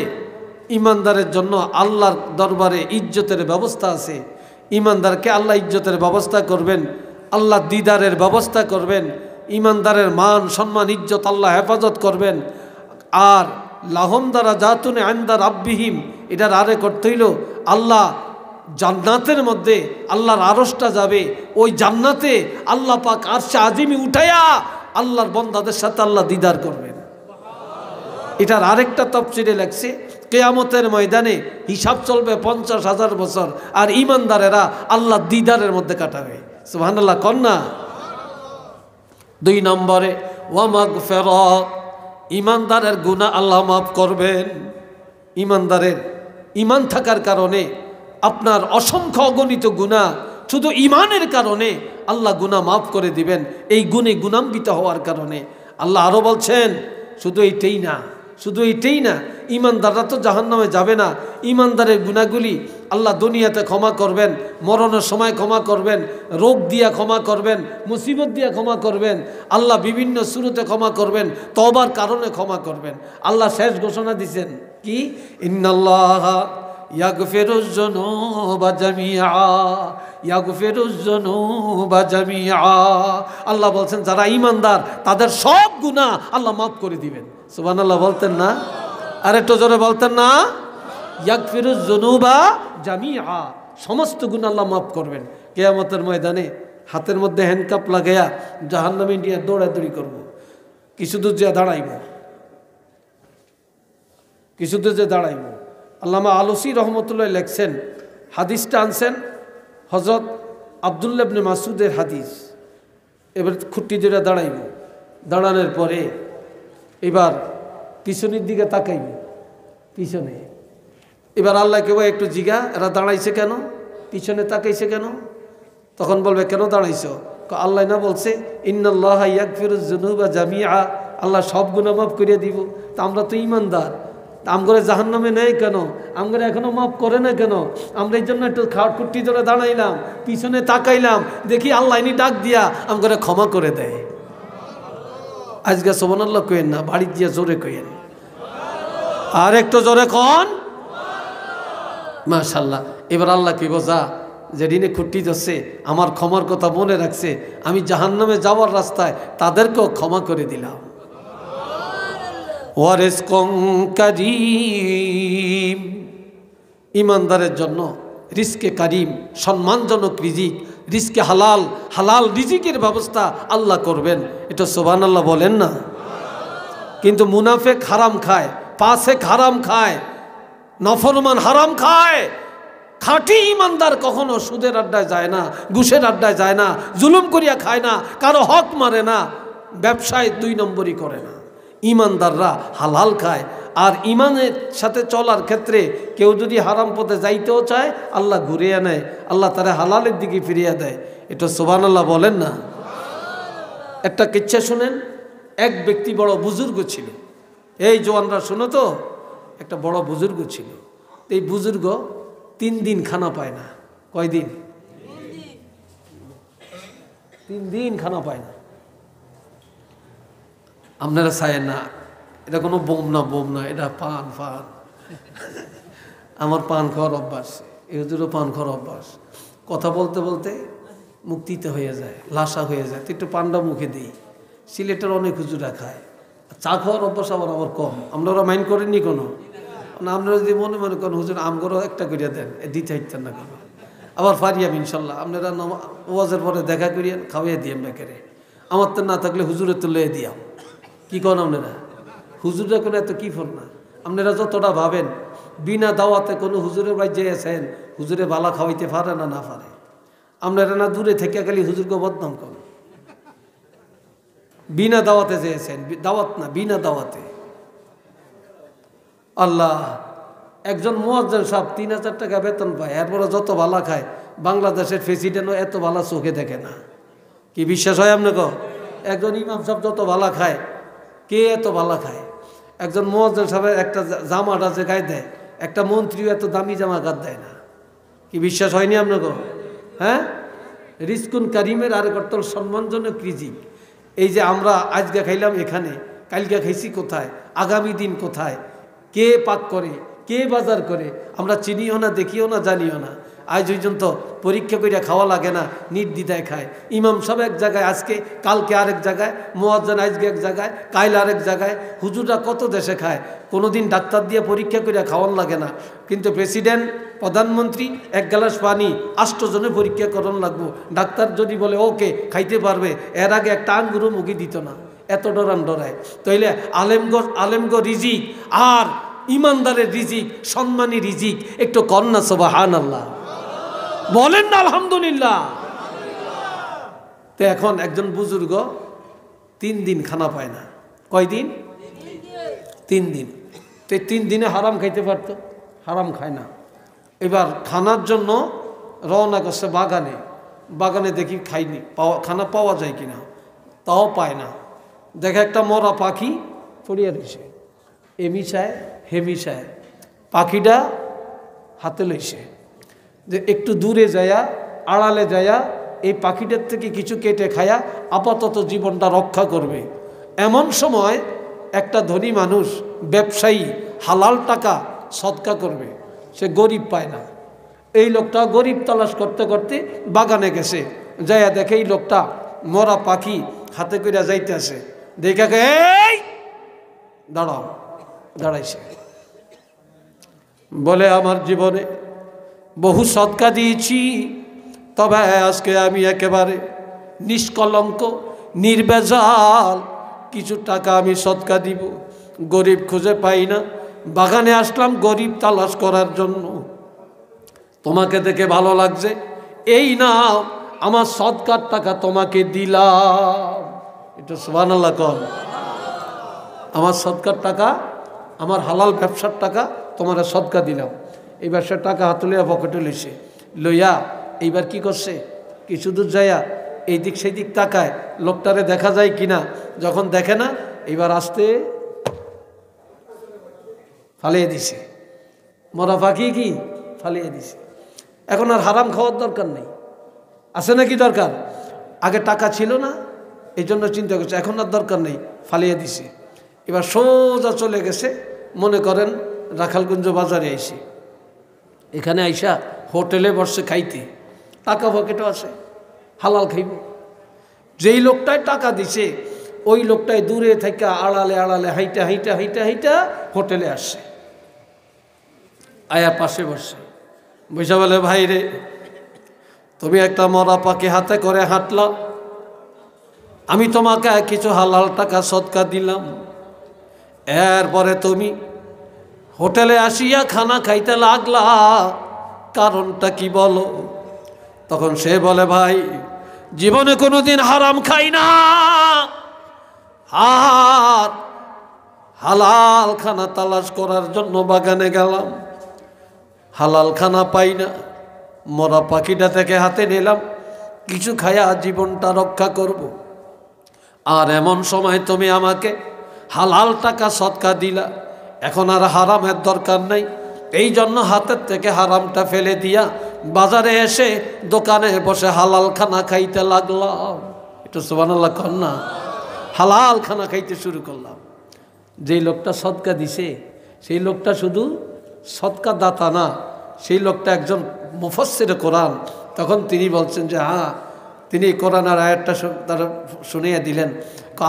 ইমানদারের জন্য আল্লাহর দরবারে ইজ্জতের ব্যবস্থা আছে। ইমানদারকে আল্লাহ ইজ্জতের ব্যবস্থা করবেন, আল্লাহ দিদারের ব্যবস্থা করবেন। ইমানদারের মান সম্মান ইজ্জত আল্লাহ হেফাজত করবেন। আর লাহুম দারাজাতুন ইনদা রাব্বিহিম, এটার আরে করতে হইল আল্লাহ জান্নাতের মধ্যে আল্লাহর আরশটা যাবে। ওই জান্নাতে আল্লাহ পাক আরশে আজিমি উঠাইয়া আল্লাহর বান্দাদের সাথে আল্লাহ দিদার করবেন। এটার আরেকটা তাফসীরে লেখছে, কিয়ামতের ময়দানে হিসাব চলবে 50,000 বছর, আর ইমানদারেরা আল্লাহ দিদারের মধ্যে কাটাবে। সুবহানাল্লাহ কন্যা। 2 নম্বরে ওয়া মাগফিরাত, ইমানদারের গুনাহ আল্লাহ মাফ করবেন। ইমানদারের ইমান থাকার কারণে আপনার অসংখ্য অগণিত গুনাহ শুধু ইমানের কারণে আল্লাহ গুনাহ মাফ করে দিবেন। এই গুণে গুণান্বিত হওয়ার কারণে আল্লাহ আরো বলছেন, শুধু এইটাই না, শুধু এটাই না, ইমানদাররা তো জাহান্নামে যাবে না। ইমানদারের গুনাহগুলি আল্লাহ দুনিয়াতে ক্ষমা করবেন, মরণের সময় ক্ষমা করবেন, রোগ দিয়া ক্ষমা করবেন, মুসিবত দিয়া ক্ষমা করবেন, আল্লাহ বিভিন্ন শুরুতে ক্ষমা করবেন, তওবার কারণে ক্ষমা করবেন। আল্লাহ শেষ ঘোষণা দিয়েছেন কি, ইন্নাল্লাহ ইয়াগফিরুজ যুনুবা জামিআ, ইয়াগফিরুজ যুনুবা জামিআ। আল্লাহ বলছেন যারা ঈমানদার তাদের সব গুনাহ আল্লাহ মাফ করে দিবেন। সুবহানাল্লাহ বলতেন না? আর একটু জোরে বলতেন না? ইয়াগফিরুজ যুনুবা জামিআ, সমস্ত গুনাহ আল্লাহ মাফ করবেন। কিয়ামতের ময়দানে হাতের মধ্যে হ্যান্ডকাপ লাগাইয়া জাহান্নামে নিয়ে দৌড়াদৌড়ি করব। কিছু দূর যে দাঁড়াইব, কিছু দূর যে দাঁড়াইব। আল্লামা আলুসি রহমতুল্লাহ লেখছেন, হাদিসটা আনছেন হযরত আব্দুল্লাহ ইবনে মাসউদের হাদিস। এবার খুঁটি ধরে দাঁড়াইব, দাঁড়ানোর পরে এবার পিছনের দিকে তাকাইব, পিছনে। এবার আল্লাহ কেউ একটু জিগা, এরা দাঁড়াইছে কেন, পিছনে তাকাইছে কেন? তখন বলবে কেন দাঁড়াইছ? আল্লাহ না বলছে ইন্নাল্লাহা ইয়াগফিরুজ যুনুবা জামিআ, আল্লাহ সব গুনাহ মাফ করে দিব। তা আমরা তো ঈমানদার, আমগরে জাহান্নামে নেয় কেন, আমগরে এখনো মাফ করে না কেন? আমরা এই জন্য একটু খুঁটি ধরে দাঁড়াইলাম, পিছনে তাকাইলাম, দেখি আল্লাহ ইনি ডাক দিয়া আমগরে ক্ষমা করে দেয়। আজকে সুবহানাল্লাহ কইেন না, বাড়ি দিয়া জোরে কইেন, আর একটু জোরে কন মাশাআল্লাহ। এবার আল্লাহ কি বোঝা, যেদিনে খুঁটি ধরছে আমার ক্ষমার কথা মনে রাখছে, আমি জাহান্নামে যাওয়ার রাস্তায় তাদেরকেও ক্ষমা করে দিলাম। ওয়ারিজকুন কারীম, ইমানদারের জন্য রিজকে কারীম, সম্মানজনক রিজিক, রিজকে হালাল, হালাল রিজিকের ব্যবস্থা আল্লাহ করবেন। এটা সুবহানাল্লাহ বলেন না? কিন্তু মুনাফিক হারাম খায়, ফাসিক হারাম খায়, নাফরমান হারাম খায়। খাঁটি ইমানদার কখনো সুদের আড্ডায় যায় না, ঘুষের আড্ডায় যায় না, জুলুম করিয়া খায় না, কারো হক মারে না, ব্যবসায় 2 নম্বরই করে না। ইমানদাররা হালাল খায়। আর ইমানের সাথে চলার ক্ষেত্রে কেউ যদি হারাম পথে যাইতেও চায় আল্লাহ ঘুরিয়ে নেয়, আল্লাহ তারা হালালের দিকে ফিরিয়ে দেয়। এটা সুবহানাল্লাহ বলেন না? একটা কিচ্ছা শুনেন। এক ব্যক্তি বড় বুজুর্গ ছিল, এই জওয়ানরা শুনো তো, একটা বড় বুজুর্গ ছিল। এই বুজুর্গ 3 দিন খানা পায় না। কয়দিন? 3 দিন খানা পায় না। আপনারা চায়েন না, এটা কোনো বোম না, বোম না, এটা পান। আমার পান খাওয়ার অভ্যাস, এদেরও পান খাওয়ার অভ্যাস। কথা বলতে বলতে মুখ তিতে হয়ে যায়, লাসা হয়ে যায়, তো একটু পানটা মুখে দিই। সিলেটের অনেক হুজুরা খায়, চা খাওয়ার অভ্যাস আমার কম। আপনারা মাইন্ড করেননি কোনো? আপনারা যদি মনে করেন হুজুর আমগরও একটা করিয়া দেন, দিতে হাইতেন না কেন? আবার পারিয়াম ইনশাল্লাহ। আপনারা ওয়াজের পরে দেখা করিয়েন, খাওয়াইয়া দিয়াম বেকারে। আমার তো না থাকলে হুজুরের তো লয়ে দিয়াম। কি করেন আপনারা? হুজুরের কোনো এত কি ফোন না। আপনারা যতটা ভাবেন বিনা দাওয়াতে কোনো হুজুরের বাড়ি যেয়েছেন, হুজুরে বালা খাওয়াইতে পারে না, না পারে। আপনারা না দূরে থেকে গেলে হুজুরকে বদনাম করেন। বিনা দাওয়াতে যেয়েছেন, দাওয়াত না, বিনা দাওয়াতে। আল্লাহ, একজন মুয়াজ্জিন সাহেব 3000 টাকা বেতন পায়, এরপরে যত ভালা খায়। বাংলাদেশের প্রেসিডেন্টও এত ভালা চোখে দেখে না। কি বিশ্বাস হয় আপনাকে? একজন ইমাম সাহেব যত ভালা খায়, কে এত ভালা খায়? একজন মুয়াজ্জিন সাহেবের একটা জামাটা যে গায়ে দেয়, একটা মন্ত্রীও এত দামি জামা গায়ে দেয় না। কি বিশ্বাস হয়নি আপনাকে? হ্যাঁ, রিজকুন কারিমের আরেক অর্থ সম্মানজনক রিজিক। এই যে আমরা আজকে খাইলাম এখানে, কালকে খাইছি কোথায়, আগামী দিন কোথায়, কে পাক করে, কে বাজার করে, আমরা চিনিও না, দেখিও না, জানিও না। আজ পর্যন্ত পরীক্ষা করে খাওয়া লাগে না, নির্দ্বিধায় খায়। ইমাম সব এক জায়গায় আজকে, কালকে আরেক জায়গায়, মুয়াজ্জিন আজকে এক জায়গায়, কাইল আরেক জায়গায়। হুজুররা কত দেশে খায়, কোনোদিন ডাক্তার দিয়ে পরীক্ষা করে খাওয়ান লাগে না। কিন্তু প্রেসিডেন্ট, প্রধানমন্ত্রী 1 গ্লাস পানি 8 জনে পরীক্ষা করণ লাগবো। ডাক্তার যদি বলে ওকে খাইতে পারবে, এর আগে একটা আঙ্গুরও মুখে দিত না, এত ডরায়। তাইলে আলেমগো রিজিক আর ইমানদারের রিজিক, সম্মানী রিজিক, একটু কন্যা সুবহানাল্লাহ বলেন না আলহামদুলিল্লাহ। তো এখন একজন বুজুর্গ 3 দিন খানা পায় না। কয়দিন? 3 দিন। তো 3 দিনে হারাম খাইতে পারত, হারাম খায় না। এবার খানার জন্য রওনা করছে বাগানে। বাগানে দেখি খাইনি, খানা পাওয়া যায় কিনা, তাও পায় না। দেখে একটা মরা পাখি পড়িয়া রয়েছে। এমিশায় হেমিশায় পাখিটা হাতে লইছে যে একটু দূরে যায়া আড়ালে যায়া এই পাখিটার থেকে কিছু কেটে খায়া আপাতত জীবনটা রক্ষা করবে। এমন সময় একটা ধনী মানুষ ব্যবসায়ী হালাল টাকা সদকা করবে, সে গরিব পায় না। এই লোকটা গরিব তালাশ করতে করতে বাগানে গেছে, যাইয়া দেখে এই লোকটা মরা পাখি হাতে করে যাইতেছে। দেখে এই দাঁড়াও, দাঁড়াইছে, বলে আমার জীবনে বহু সদকা দিয়েছি, তবে আজকে আমি একেবারে নিষ্কলঙ্ক নির্ভেজাল কিছু টাকা আমি সদকা দিব। গরিব খুঁজে পাই না, বাগানে আসলাম গরিব তালাশ করার জন্য। তোমাকে দেখে ভালো লাগছে, এই নাও আমার সদকার টাকা তোমাকে দিলাম। এটা সুবহানাল্লাহ কর। আমার সদকার টাকা, আমার হালাল ব্যবসার টাকা তোমার সদকা দিলাম। এই ব্যবসার টাকা হাতে লইয়া পকেটে লইছে, লইয়া এইবার কি করছে, কিছু দূর যাইয়া এই দিক সেই দিক তাকায় লোকটারে দেখা যায় কিনা। যখন দেখে না, এইবার আসতে ফালিয়ে দিছে, মরা পাখি কি ফালিয়ে দিছে। এখন আর হারাম খাওয়ার দরকার নেই, আছে নাকি দরকার? আগে টাকা ছিল না, এই জন্য চিন্তা করছে, এখন আর দরকার নেই, ফালিয়ে দিছে। এবার সোজা চলে গেছে, মনে করেন রাখালগঞ্জ বাজারে আইসে, এখানে আইসা হোটেলে বসে খাইতে, টাকা পকেটও আছে, হালাল খাইব। যেই লোকটায় টাকা দিছে ওই লোকটায় দূরে থেকে আড়ালে আড়ালে হাইটা হাইটা হাইটা হাইটা হোটেলে আসছে, আয়া পাশে বসে বসে বলে, ভাই রে, তুমি একটা মরা পাখি হাতে করে হাঁটলা, আমি তোমাকে কিছু হালাল টাকা সদকা দিলাম, এরপরে তুমি হোটেলে আসিয়া খানা খাইতে লাগলা, কারণটা কি বলো? তখন সে বলে, ভাই জীবনে কোনোদিন হারাম খাই না, আর হালাল খানা তালাশ করার জন্য বাগানে গেলাম, হালাল খানা পাই না, মরা পাখিটা থেকে হাতে নিলাম, কিছু খায়া জীবনটা রক্ষা করব। আর এমন সময় তুমি আমাকে হালাল টাকা সদকা দিলা, এখন আর হারামের দরকার নাই, এই জন্য হাতের থেকে হারামটা ফেলে দিয়া বাজারে এসে দোকানে বসে হালাল খানা খাইতে লাগলাম। একটু সুবহানাল্লাহ কর না। হালাল খানা খাইতে শুরু করলাম। যেই লোকটা সদকা দিছে সেই লোকটা শুধু সদকা দাতা না, সেই লোকটা একজন মুফাসসিরে কোরআন। তখন তিনি বলছেন যে হ্যাঁ, তিনি কোরআনের আয়াতটা তারা শুনিয়ে দিলেন।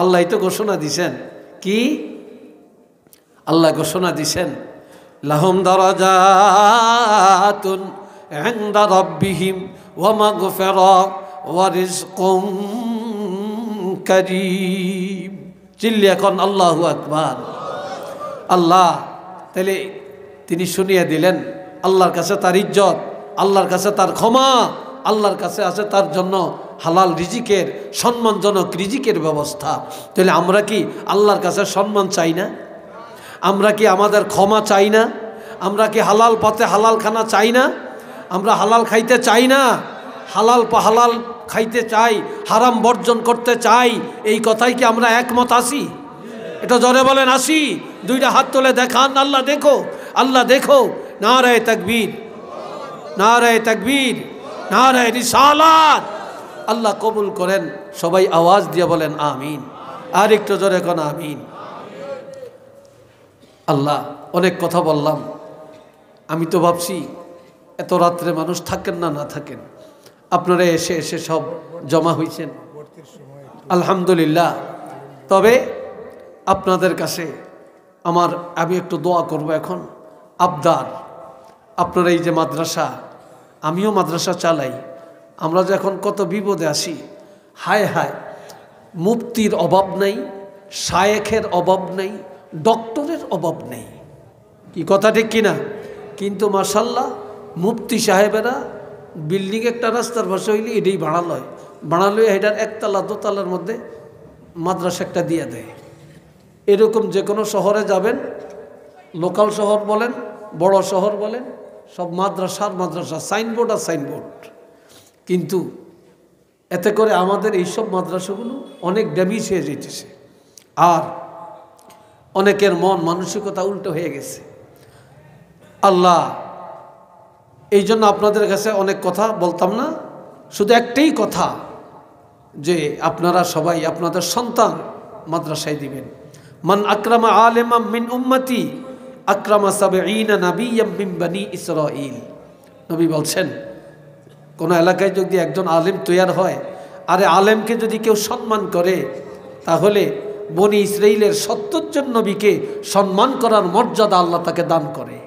আল্লাহ তো ঘোষণা দিছেন, কি আল্লাহ ঘোষণা দিছেন, লাহুম দারাজাতুন ইনদা রাব্বিহিম ওয়া মাগফিরা ওয়া রিজকুম কারীম। চিল্লি এখন আল্লাহু আকবার। আল্লাহ তাহলে তিনি শুনিয়ে দিলেন, আল্লাহর কাছে তার ইজ্জত, আল্লাহর কাছে তার ক্ষমা, আল্লাহর কাছে আছে তার জন্য হালাল রিজিকের, সম্মানজনক রিজিকের ব্যবস্থা। তাহলে আমরা কি আল্লাহর কাছে সম্মান চাই না? আমরা কি আমাদের ক্ষমা চাই না? আমরা কি হালাল পথে হালাল খানা চাই না? আমরা হালাল খাইতে চাই না? হালাল খাইতে চাই, হারাম বর্জন করতে চাই, এই কথাই কি আমরা একমত আছি? এটা জোরে বলেন আসি। দুইটা হাত তুলে দেখান, আল্লাহ দেখো, আল্লাহ দেখো। নারায়ে তাকবীর, নারায়ে তাকবীর, নারায়ে রিসালাত। আল্লাহ কবুল করেন। সবাই আওয়াজ দিয়ে বলেন আমিন। আর একটু জোরে কোন আমিন। আল্লাহ, অনেক কথা বললাম। আমি তো ভাবছি এত রাত্রে মানুষ থাকেন না, না থাকেন, আপনারা এসে এসে সব জমা হয়েছেন, আলহামদুলিল্লাহ। তবে আপনাদের কাছে আমি একটু দোয়া করব এখন। আবদার, আপনারা এই যে মাদ্রাসা, আমিও মাদ্রাসা চালাই, আমরা যে এখন কত বিপদে আসি, হায় হায়, মুফতির অভাব নেই, শায়েখের অভাব নেই, ডক্টরের অভাব নেই, কি কথা ঠিক কিনা? কিন্তু মাশাল্লাহ মুফতি সাহেবেরা বিল্ডিং একটা রাস্তার পাশে হইলে এটাই বাড়ালো এটার একতলা দোতলার মধ্যে মাদ্রাসা একটা দিয়ে দেয়। এরকম যে কোনো শহরে যাবেন, লোকাল শহর বলেন, বড় শহর বলেন, সব মাদ্রাসা, সাইনবোর্ড আর সাইনবোর্ড। কিন্তু এতে করে আমাদের এইসব মাদ্রাসাগুলো অনেক ড্যামেজ হয়ে যেতেছে। আর অনেকের মন মানসিকতা উল্টো হয়ে গেছে। আল্লাহ, এই জন্য আপনাদের কাছে অনেক কথা বলতাম না, শুধু একটাই কথা, যে আপনারা সবাই আপনাদের সন্তান মাদ্রাসায় দিবেন। মান আকরামা আলেমাম মিন উম্মতি আকরামা সাবঈনা নাবিয়্যাম মিন বনি ইসরাঈল। নবী বলছেন, কোন এলাকায় যদি একজন আলেম তৈয়ার হয়, আরে আলেমকে যদি কেউ সম্মান করে, তাহলে বনি ইসরাইলের ৭০ জন নবীকে সম্মান করার মর্যাদা আল্লাহ তাকে দান করে।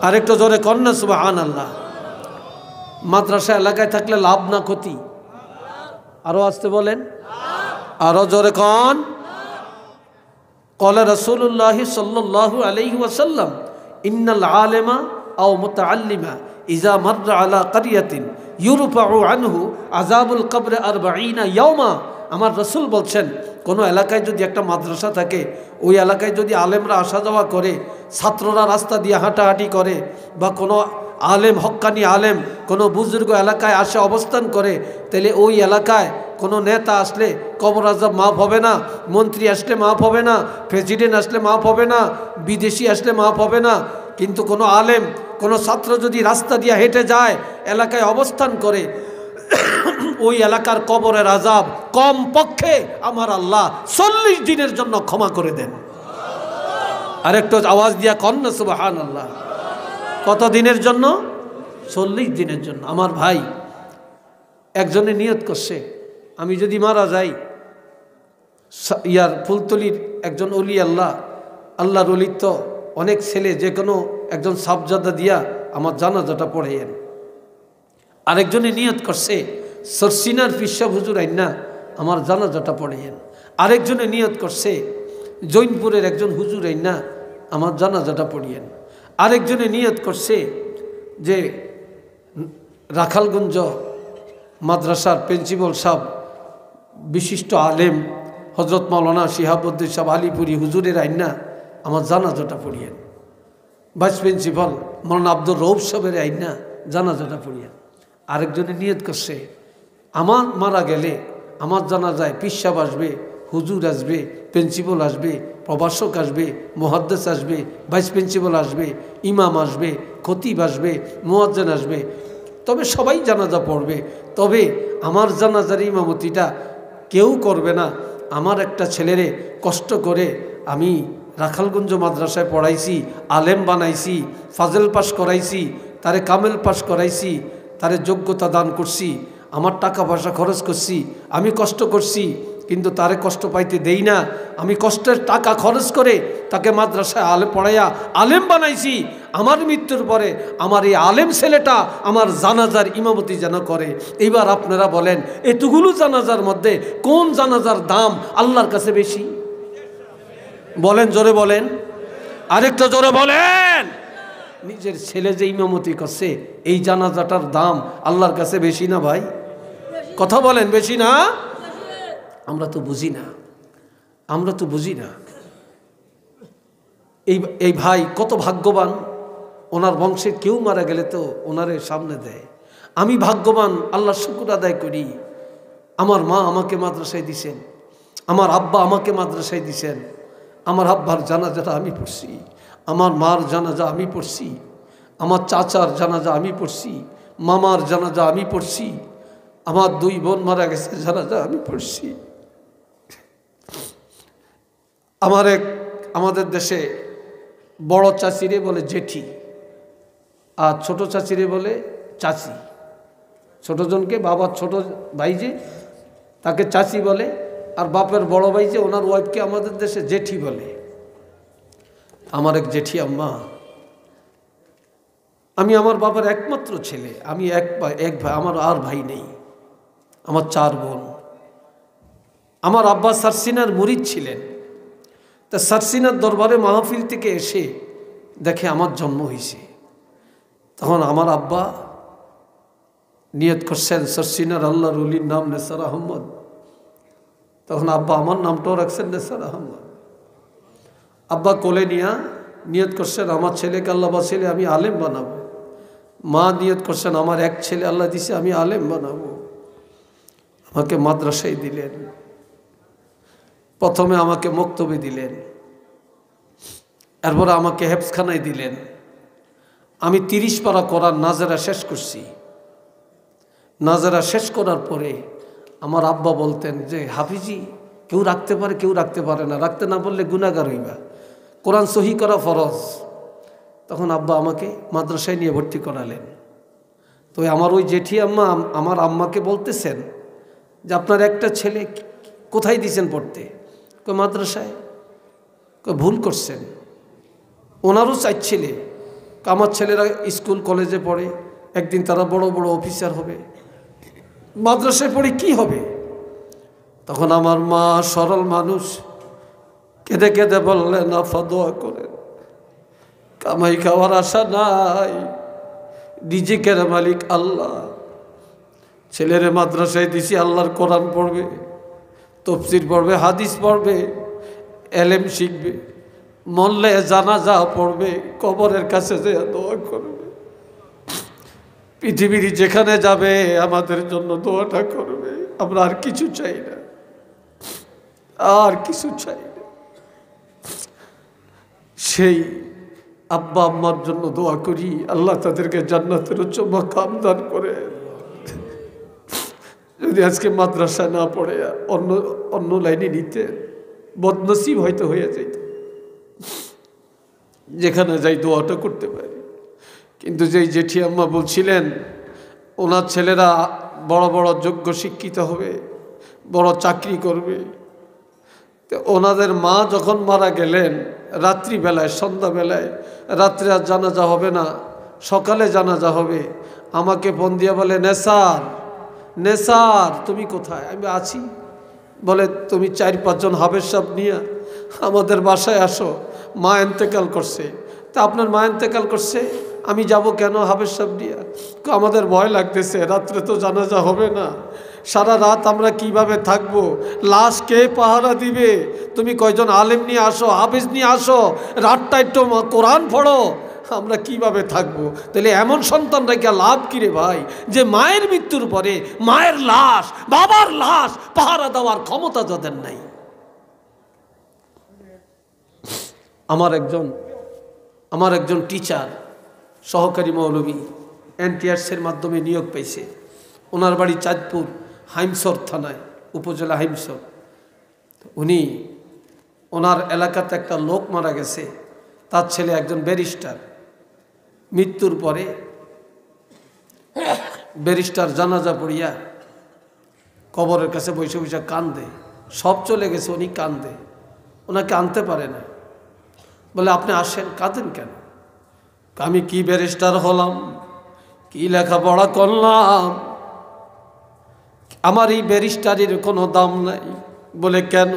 আরেকটু জোরে কন্যা সুবহানাল্লাহ। মাদ্রাসা এলাকায় থাকলে লাভ না ক্ষতি? আরো আসতে বলেন, আরো জোরে কন। ক্বালা রাসূলুল্লাহ সাল্লাল্লাহু আলাইহি ওয়াসাল্লাম ইন্নাল আলিমা আও মুতাআল্লিমা ইযা মাররা আলা ক্বরিয়াতিন ইউরফাউ আনহু আযাবুল কবর 40 ইয়াওমা। আমার রাসূল বলছেন, কোনো এলাকায় যদি একটা মাদ্রাসা থাকে, ওই এলাকায় যদি আলেমরা আসা যাওয়া করে, ছাত্ররা রাস্তা দিয়ে হাঁটাহাঁটি করে, বা কোনো আলেম হক্কানি আলেম কোনো বুজুর্গ এলাকায় আসে অবস্থান করে, তাহলে ওই এলাকায় কোনো নেতা আসলে কবর আযাব মাফ হবে না, মন্ত্রী আসলে মাফ হবে না, প্রেসিডেন্ট আসলে মাফ হবে না, বিদেশি আসলে মাফ হবে না। কিন্তু কোনো আলেম কোনো ছাত্র যদি রাস্তা দিয়ে হেঁটে যায়, এলাকায় অবস্থান করে, ওই এলাকার কবরের আযাব কম পক্ষে আমার আল্লাহ ৪০ দিনের জন্য ক্ষমা করে দেন। আরেকটু আওয়াজ দিয়া কন্যা সুবহানাল্লাহ। কত দিনের জন্য? ৪০ দিনের জন্য। আমার ভাই একজনে নিয়ত করছে, আমি যদি মারা যাই, ফুলতলির একজন অলি আল্লাহ, আল্লাহর অলির তো অনেক ছেলে, যে কোনো একজন সাবজাদা দিয়া আমার জানাজাটা পড়াইয়েন। আরেকজনে নিয়ত করছে, সরসিনার পিসাব হুজুর আইনা আমার জানাজাটা পড়াইয়েন। আরেকজনে নিয়ত করছে, জৈনপুরের একজন হুজুর আইনা আমার জানাজাটা পড়িয়েন। আরেকজনে নিয়ত করছে যে রাখালগঞ্জ মাদ্রাসার প্রিন্সিপাল সাহেব, বিশিষ্ট আলেম হজরত মাওলানা শিহাবুদ্দিন সাহেব আলিপুরি হুজুরের আইনা আমার জানাজাটা পড়িয়েন। ভাইস প্রিন্সিপাল মাওলানা আব্দুর রৌফ সাহেবের আইনা জানাজাটা পড়িয়েন। আরেকজনে নিয়ত করছে, আমার মারা গেলে আমার জানাজায় পীর সাহেব আসবে, হুজুর আসবে, প্রিন্সিপাল আসবে, প্রভাষক আসবে, মুহাদ্দিস আসবে, ভাইস প্রিন্সিপাল আসবে, ইমাম আসবে, খতিব আসবে, মুয়াজ্জিন আসবে, তবে সবাই জানাজা পড়বে। তবে আমার জানাজার ইমামতিটা কেউ করবে না। আমার একটা ছেলেরে কষ্ট করে আমি রাখালগঞ্জ মাদ্রাসায় পড়াইছি, আলেম বানাইছি, ফাজল পাস করাইছি, তারে কামেল পাস করাইছি, তারে যোগ্যতা দান করছি, আমার টাকা পয়সা খরচ করছি, আমি কষ্ট করছি, কিন্তু তারে কষ্ট পাইতে দেই না। আমি কষ্টের টাকা খরচ করে তাকে মাদ্রাসায় পড়াইয়া আলেম বানাইছি। আমার মৃত্যুর পরে আমার এই আলেম ছেলেটা আমার জানাজার ইমামতি যেন করে। এইবার আপনারা বলেন, এতগুলো জানাজার মধ্যে কোন জানাজার দাম আল্লাহর কাছে বেশি? বলেন, জোরে বলেন, আরেকটা জোরে বলেন। নিজের ছেলে যে ইমামতি করছে, এই জানাজাটার দাম আল্লাহর কাছে বেশি না ভাই? কথা বলেন, বেশি না? আমরা তো বুঝি না, আমরা তো বুঝি না। এই ভাই কত ভাগ্যবান, ওনার বংশের কেউ মারা গেলে তো ওনারে সামনে দেয়। আমি ভাগ্যবান, আল্লাহর শুকর আদায় করি। আমার মা আমাকে মাদ্রাসায় দিছেন, আমার আব্বা আমাকে মাদ্রাসায় দিছেন। আমার আব্বার জানাজাটা আমি পড়ছি, আমার মার জানাজা আমি পড়ছি, আমার চাচার জানাজা আমি পড়ছি, মামার জানাজা আমি পড়ছি, আমার 2 বোন মারা গেছে জানাজা আমি পড়ছি। আমাদের দেশে বড় চাচিরে বলে জেঠি, আর ছোট চাচিরে বলে চাচি। ছোটজনকে বাবার ছোট ভাই যে, তাকে চাচি বলে, আর বাপের বড় ভাই যে, ওনার ওয়াইফকে আমাদের দেশে জেঠি বলে। আমার এক জেঠি আম্মা, আমি আমার বাবার একমাত্র ছেলে, আমি এক ভাই, আমার আর ভাই নেই, আমার 4 বোন। আমার আব্বা সারসিনার মুরিদ ছিলেন। তা সারসিনার দরবারে মাহফিল থেকে এসে দেখে আমার জন্ম হয়েছে। তখন আমার আব্বা নিয়ত করছেন, সারসিনার আল্লাহর ওলির নাম নেসার আহমদ। তখন আব্বা আমার নামটাও রাখছেন নেসার আহমদ। আব্বা কোলে নিয়া নিয়ত করছেন, আমার ছেলেকে আল্লাহ বাঁচিয়ে আমি আলেম বানাবো। মা নিয়ত করছেন, আমার এক ছেলে আল্লাহ দিছে, আমি আলেম বানাবো। আমাকে মাদ্রাসায় দিলেন, প্রথমে আমাকে মক্তবে দিলেন, এরপরে আমাকে হেফজখানায় দিলেন। আমি 30 পারা কোরআন নাজেরা শেষ করছি। নাজেরা শেষ করার পরে আমার আব্বা বলতেন যে হাফিজি কেউ রাখতে পারে, কেউ রাখতে পারে না, রাখতে না বললে গুনাহগার হইবা, কোরআন সহি করা ফরজ। তখন আব্বা আমাকে মাদ্রাসায় নিয়ে ভর্তি করালেন। তো আমার ওই জেঠি আম্মা আমার আম্মাকে বলতেছেন যে আপনার একটা ছেলে কোথায় দিয়েছেন পড়তে? কই মাদ্রাসায়। কই ভুল করছেন, ওনারও 4 ছেলে। আমার ছেলেরা স্কুল কলেজে পড়ে, একদিন তারা বড় বড় অফিসার হবে, মাদ্রাসায় পড়ে কি হবে? তখন আমার মা সরল মানুষ কেঁদে কেঁদে বললেন আফা দোয়া করেন, কামাই খাওয়ার আশা নাই, রিজিকের মালিক আল্লাহ। ছেলেরে মাদ্রাসায় দিছি, আল্লাহর কোরআন পড়বে, তফসির পড়বে, হাদিস পড়বে, এলেম শিখবে, মরলে জানাজা পড়বে, কবরের কাছে যে দোয়া করবে, পৃথিবীর যেখানে যাবে আমাদের জন্য দোয়াটা করবে। আমরা আর কিছু চাই না, আর কিছু চাই না। সেই আব্বা আম্মার জন্য দোয়া করি, আল্লাহ তাদেরকে জান্নাতের উচ্চ মাকাম দান করে। যদি আজকে মাদ্রাসা না পড়ে অন্য লাইনে নিতে, বদনসিব হয়তো হয়ে যেত। যেখানে যাই দোয়াটা করতে পারি। কিন্তু যেই জেঠি আম্মা বলছিলেন ওনার ছেলেরা বড় বড় যোগ্য শিক্ষিত হবে, বড় চাকরি করবে, তো ওনাদের মা যখন মারা গেলেন রাত্রিবেলায়, সন্ধ্যাবেলায়, রাত্রে আর জানাজা হবে না, সকালে জানাজা হবে, আমাকে ফোন দিয়ে বলে নেসার, নেসার তুমি কোথায়? আমি আছি। বলে তুমি 4-5 জন হাফেজ সাহেব নিয়ে আমাদের বাসায় আসো, মা ইন্তেকাল করছে। তা আপনার মা ইন্তেকাল করছে, আমি যাব কেন হাফেজ সাহেব নিয়ে? আমাদের ভয় লাগতেছে, রাত্রে তো জানাজা হবে না, সারা রাত আমরা কিভাবে থাকবো, লাশ কে পাহারা দিবে? তুমি কয়জন আলেম নিয়ে আসো, হাফেজ নিয়ে আসো, রাতটা একটু কোরআন পড়ো, আমরা কিভাবে থাকবো? তাহলে এমন সন্তান রেখে লাভ কিরে ভাই, যে মায়ের মৃত্যুর পরে মায়ের লাশ, বাবার লাশ পাহারা দেওয়ার ক্ষমতা যাদের নাই। আমার একজন টিচার, সহকারী মৌলভী, NTRC-এর মাধ্যমে নিয়োগ পেয়েছে। ওনার বাড়ি চাঁদপুর হাইমসর থানায়, উপজেলা হাইমসর। উনি ওনার এলাকাতে একটা লোক মারা গেছে, তার ছেলে একজন ব্যারিস্টার। মৃত্যুর পরে ব্যারিস্টার জানাজা পড়িয়া কবরের কাছে বসে বসে কান্দে, সব চলে গেছে, উনি কান্দে, ওনাকে আনতে পারে না। বলে আপনি আসেন, কাঁদেন কেন? আমি কি ব্যারিস্টার হলাম, কি লেখাপড়া করলাম, আমার এই ব্যারিস্টারির কোনো দাম নাই। বলে কেন?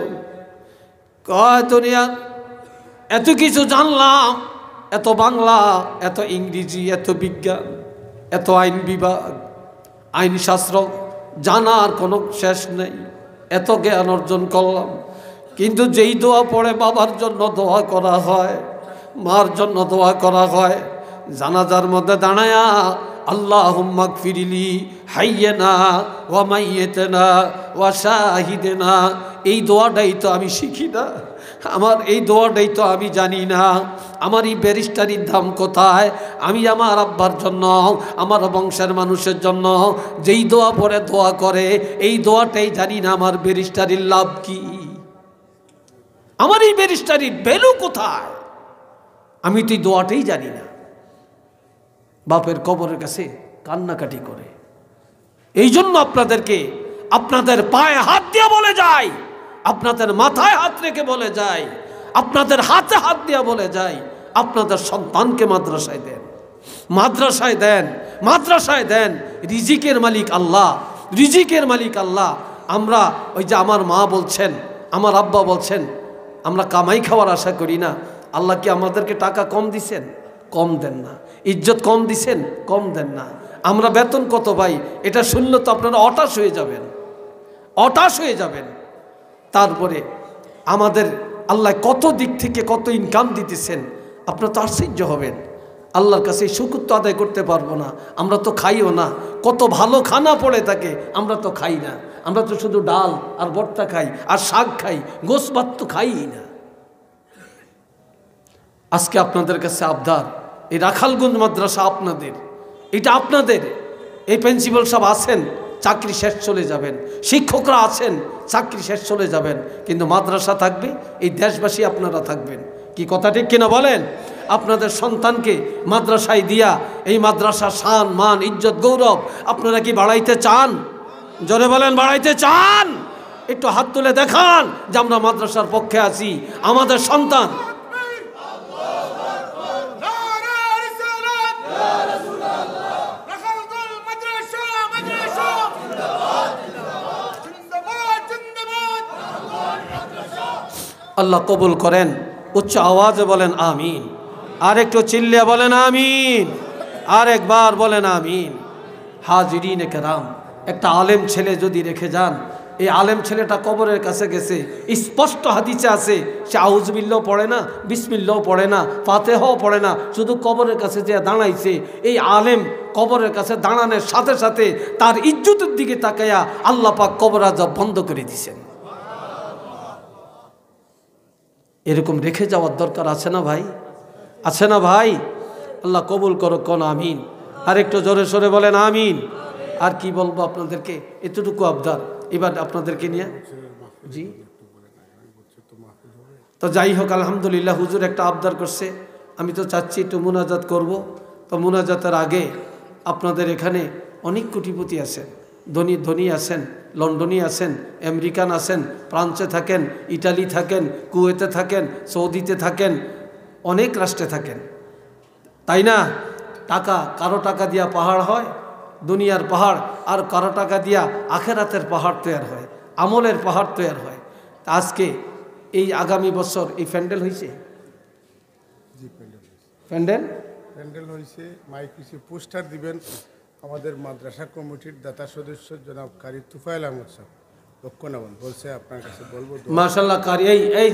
কয় দুনিয়া এত কিছু জানলাম, এত বাংলা, এত ইংরেজি, এত বিজ্ঞান, এত আইন বিভাগ, আইনশাস্ত্র জানার কোনো শেষ নেই, এত জ্ঞান অর্জন করলাম, কিন্তু যেই দোয়া পড়ে বাবার জন্য দোয়া করা হয়, মার জন্য দোয়া করা হয়, জানাজার মধ্যে দাঁড়ায়া আল্লাহুম্মা গফিরলি হাইয়্যানা ওয়া মাইয়্যিতানা ওয়া শাহিদানা, এই দোয়াটাই তো আমি শিখি না, আমার এই দোয়াটাই তো আমি জানি না। আমার এই ব্যারিস্টারির দাম কোথায়? আমি আমার আব্বার জন্য, আমার বংশের মানুষের জন্য যেই দোয়া পড়ে দোয়া করে, এই দোয়াটাই জানি না আমার ব্যারিস্টারির লাভ কি, আমার এই ব্যারিস্টারির ভ্যালু কোথায়, আমি তো এই দোয়াটাই জানি না। বাপের কবরের কাছে কান্নাকাটি করে। এই জন্য আপনাদেরকে আপনাদের পায়ে হাত দিয়ে বলে যায়, আপনাদের মাথায় হাত রেখে বলে যায়, আপনাদের হাতে হাত দিয়ে বলে যায়, আপনাদের সন্তানকে মাদ্রাসায় দেন, মাদ্রাসায় দেন, মাদ্রাসায় দেন। রিজিকের মালিক আল্লাহ, রিজিকের মালিক আল্লাহ। আমরা ওই যে আমার মা বলছেন, আমার আব্বা বলছেন আমরা কামাই খাওয়ার আশা করি না। আল্লাহ কি আমাদেরকে টাকা কম দিছেন? কম দেন না। ইজ্জত কম দিছেন? কম দেন না। আমরা বেতন কত পাই এটা শুনলে তো আপনারা হতাশ হয়ে যাবেন, হতাশ হয়ে যাবেন। তারপরে আমাদের আল্লাহ কত দিক থেকে কত ইনকাম দিতেছেন, আপনারা তো আশ্চর্য হবেন। আল্লাহর কাছে শুকর তো আদায় করতে পারবো না, আমরা তো খাইও না। কত ভালো খানা পড়ে থাকে, আমরা তো খাই না। আমরা তো শুধু ডাল আর ভর্তা খাই আর শাক খাই, গোশ ভাত তো খাই না। আজকে আপনাদের কাছে আবদার, এই রাখালগঞ্জ মাদ্রাসা আপনাদের, এটা আপনাদের। এই প্রিন্সিপাল সব আছেন, চাকরি শেষ চলে যাবেন, শিক্ষকরা আছেন, চাকরি শেষ চলে যাবেন, কিন্তু মাদ্রাসা থাকবে, এই দেশবাসী আপনারা থাকবেন। কি কথা ঠিক কিনা বলেন? আপনাদের সন্তানকে মাদ্রাসায় দিয়া এই মাদ্রাসার শান মান ইজ্জত গৌরব আপনারা কি বাড়াইতে চান? জোরে বলেন, বাড়াইতে চান? একটু হাত তুলে দেখান যে আমরা মাদ্রাসার পক্ষে আছি। আমাদের সন্তান আল্লাহ কবুল করেন। উচ্চ আওয়াজে বলেন আমিন। আর একটু চিল্লিয়ে বলেন আমিন। আর একবার বলেন আমিন। হাজিরিনে কেরাম, একটা আলেম ছেলে যদি রেখে যান, এই আলেম ছেলেটা কবরের কাছে গেছে, স্পষ্ট হাদিসে আছে, সে আউযুবিল্লাহ পড়ে না, বিসমিল্লাহ পড়ে না, ফাতিহাও পড়ে না, শুধু কবরের কাছে যে দাঁড়াইছে। এই আলেম কবরের কাছে দাঁড়ানোর সাথে সাথে তার ইজ্জতের দিকে তাকাইয়া আল্লাহ পাক কবর আযাব বন্ধ করে দিয়েছেন। এরকম রেখে যাওয়ার দরকার আছে না ভাই? আছে না ভাই? আল্লাহ কবুল করো, কোন আমিন। আর একটু জোরে সোরে বলেন আমিন। আর কি বলবো আপনাদেরকে, এতটুকু আবদার এবার আপনাদেরকে নিয়ে। জি, তো যাই হোক, আলহামদুলিল্লাহ হুজুর একটা আবদার করছে, আমি তো চাচ্ছি একটু মুনাজাত করব। তো মুনাজাতের আগে আপনাদের এখানে অনেক কোটিপতি আছেন, ধনী ধনী আছেন, লন্ডনী আছেন, আমেরিকান আছেন, ফ্রান্সে থাকেন, ইটালি থাকেন, কুয়েতে থাকেন, সৌদিতে থাকেন, অনেক রাষ্ট্রে থাকেন, তাই না? টাকা, কারো টাকা দিয়া পাহাড় হয়, দুনিয়ার পাহাড়, আর কারো টাকা দিয়া আখেরাতের পাহাড় তৈরি হয়, আমলের পাহাড় তৈরি হয়। তা আজকে এই আগামী বছর এই প্যান্ডেল হয়েছে, প্যান্ডেল হয়েছে, মাইক হয়েছে, পোস্টার দিবেন আমাদের মাদ্রাসা কমিটির দাতা সদস্য জনাব কারি তুফাইল আহমদ সাহেব লক্ষ্য নেবেন বলছে, আপনার কাছে বলবো। মাশাআল্লাহ কারি, এই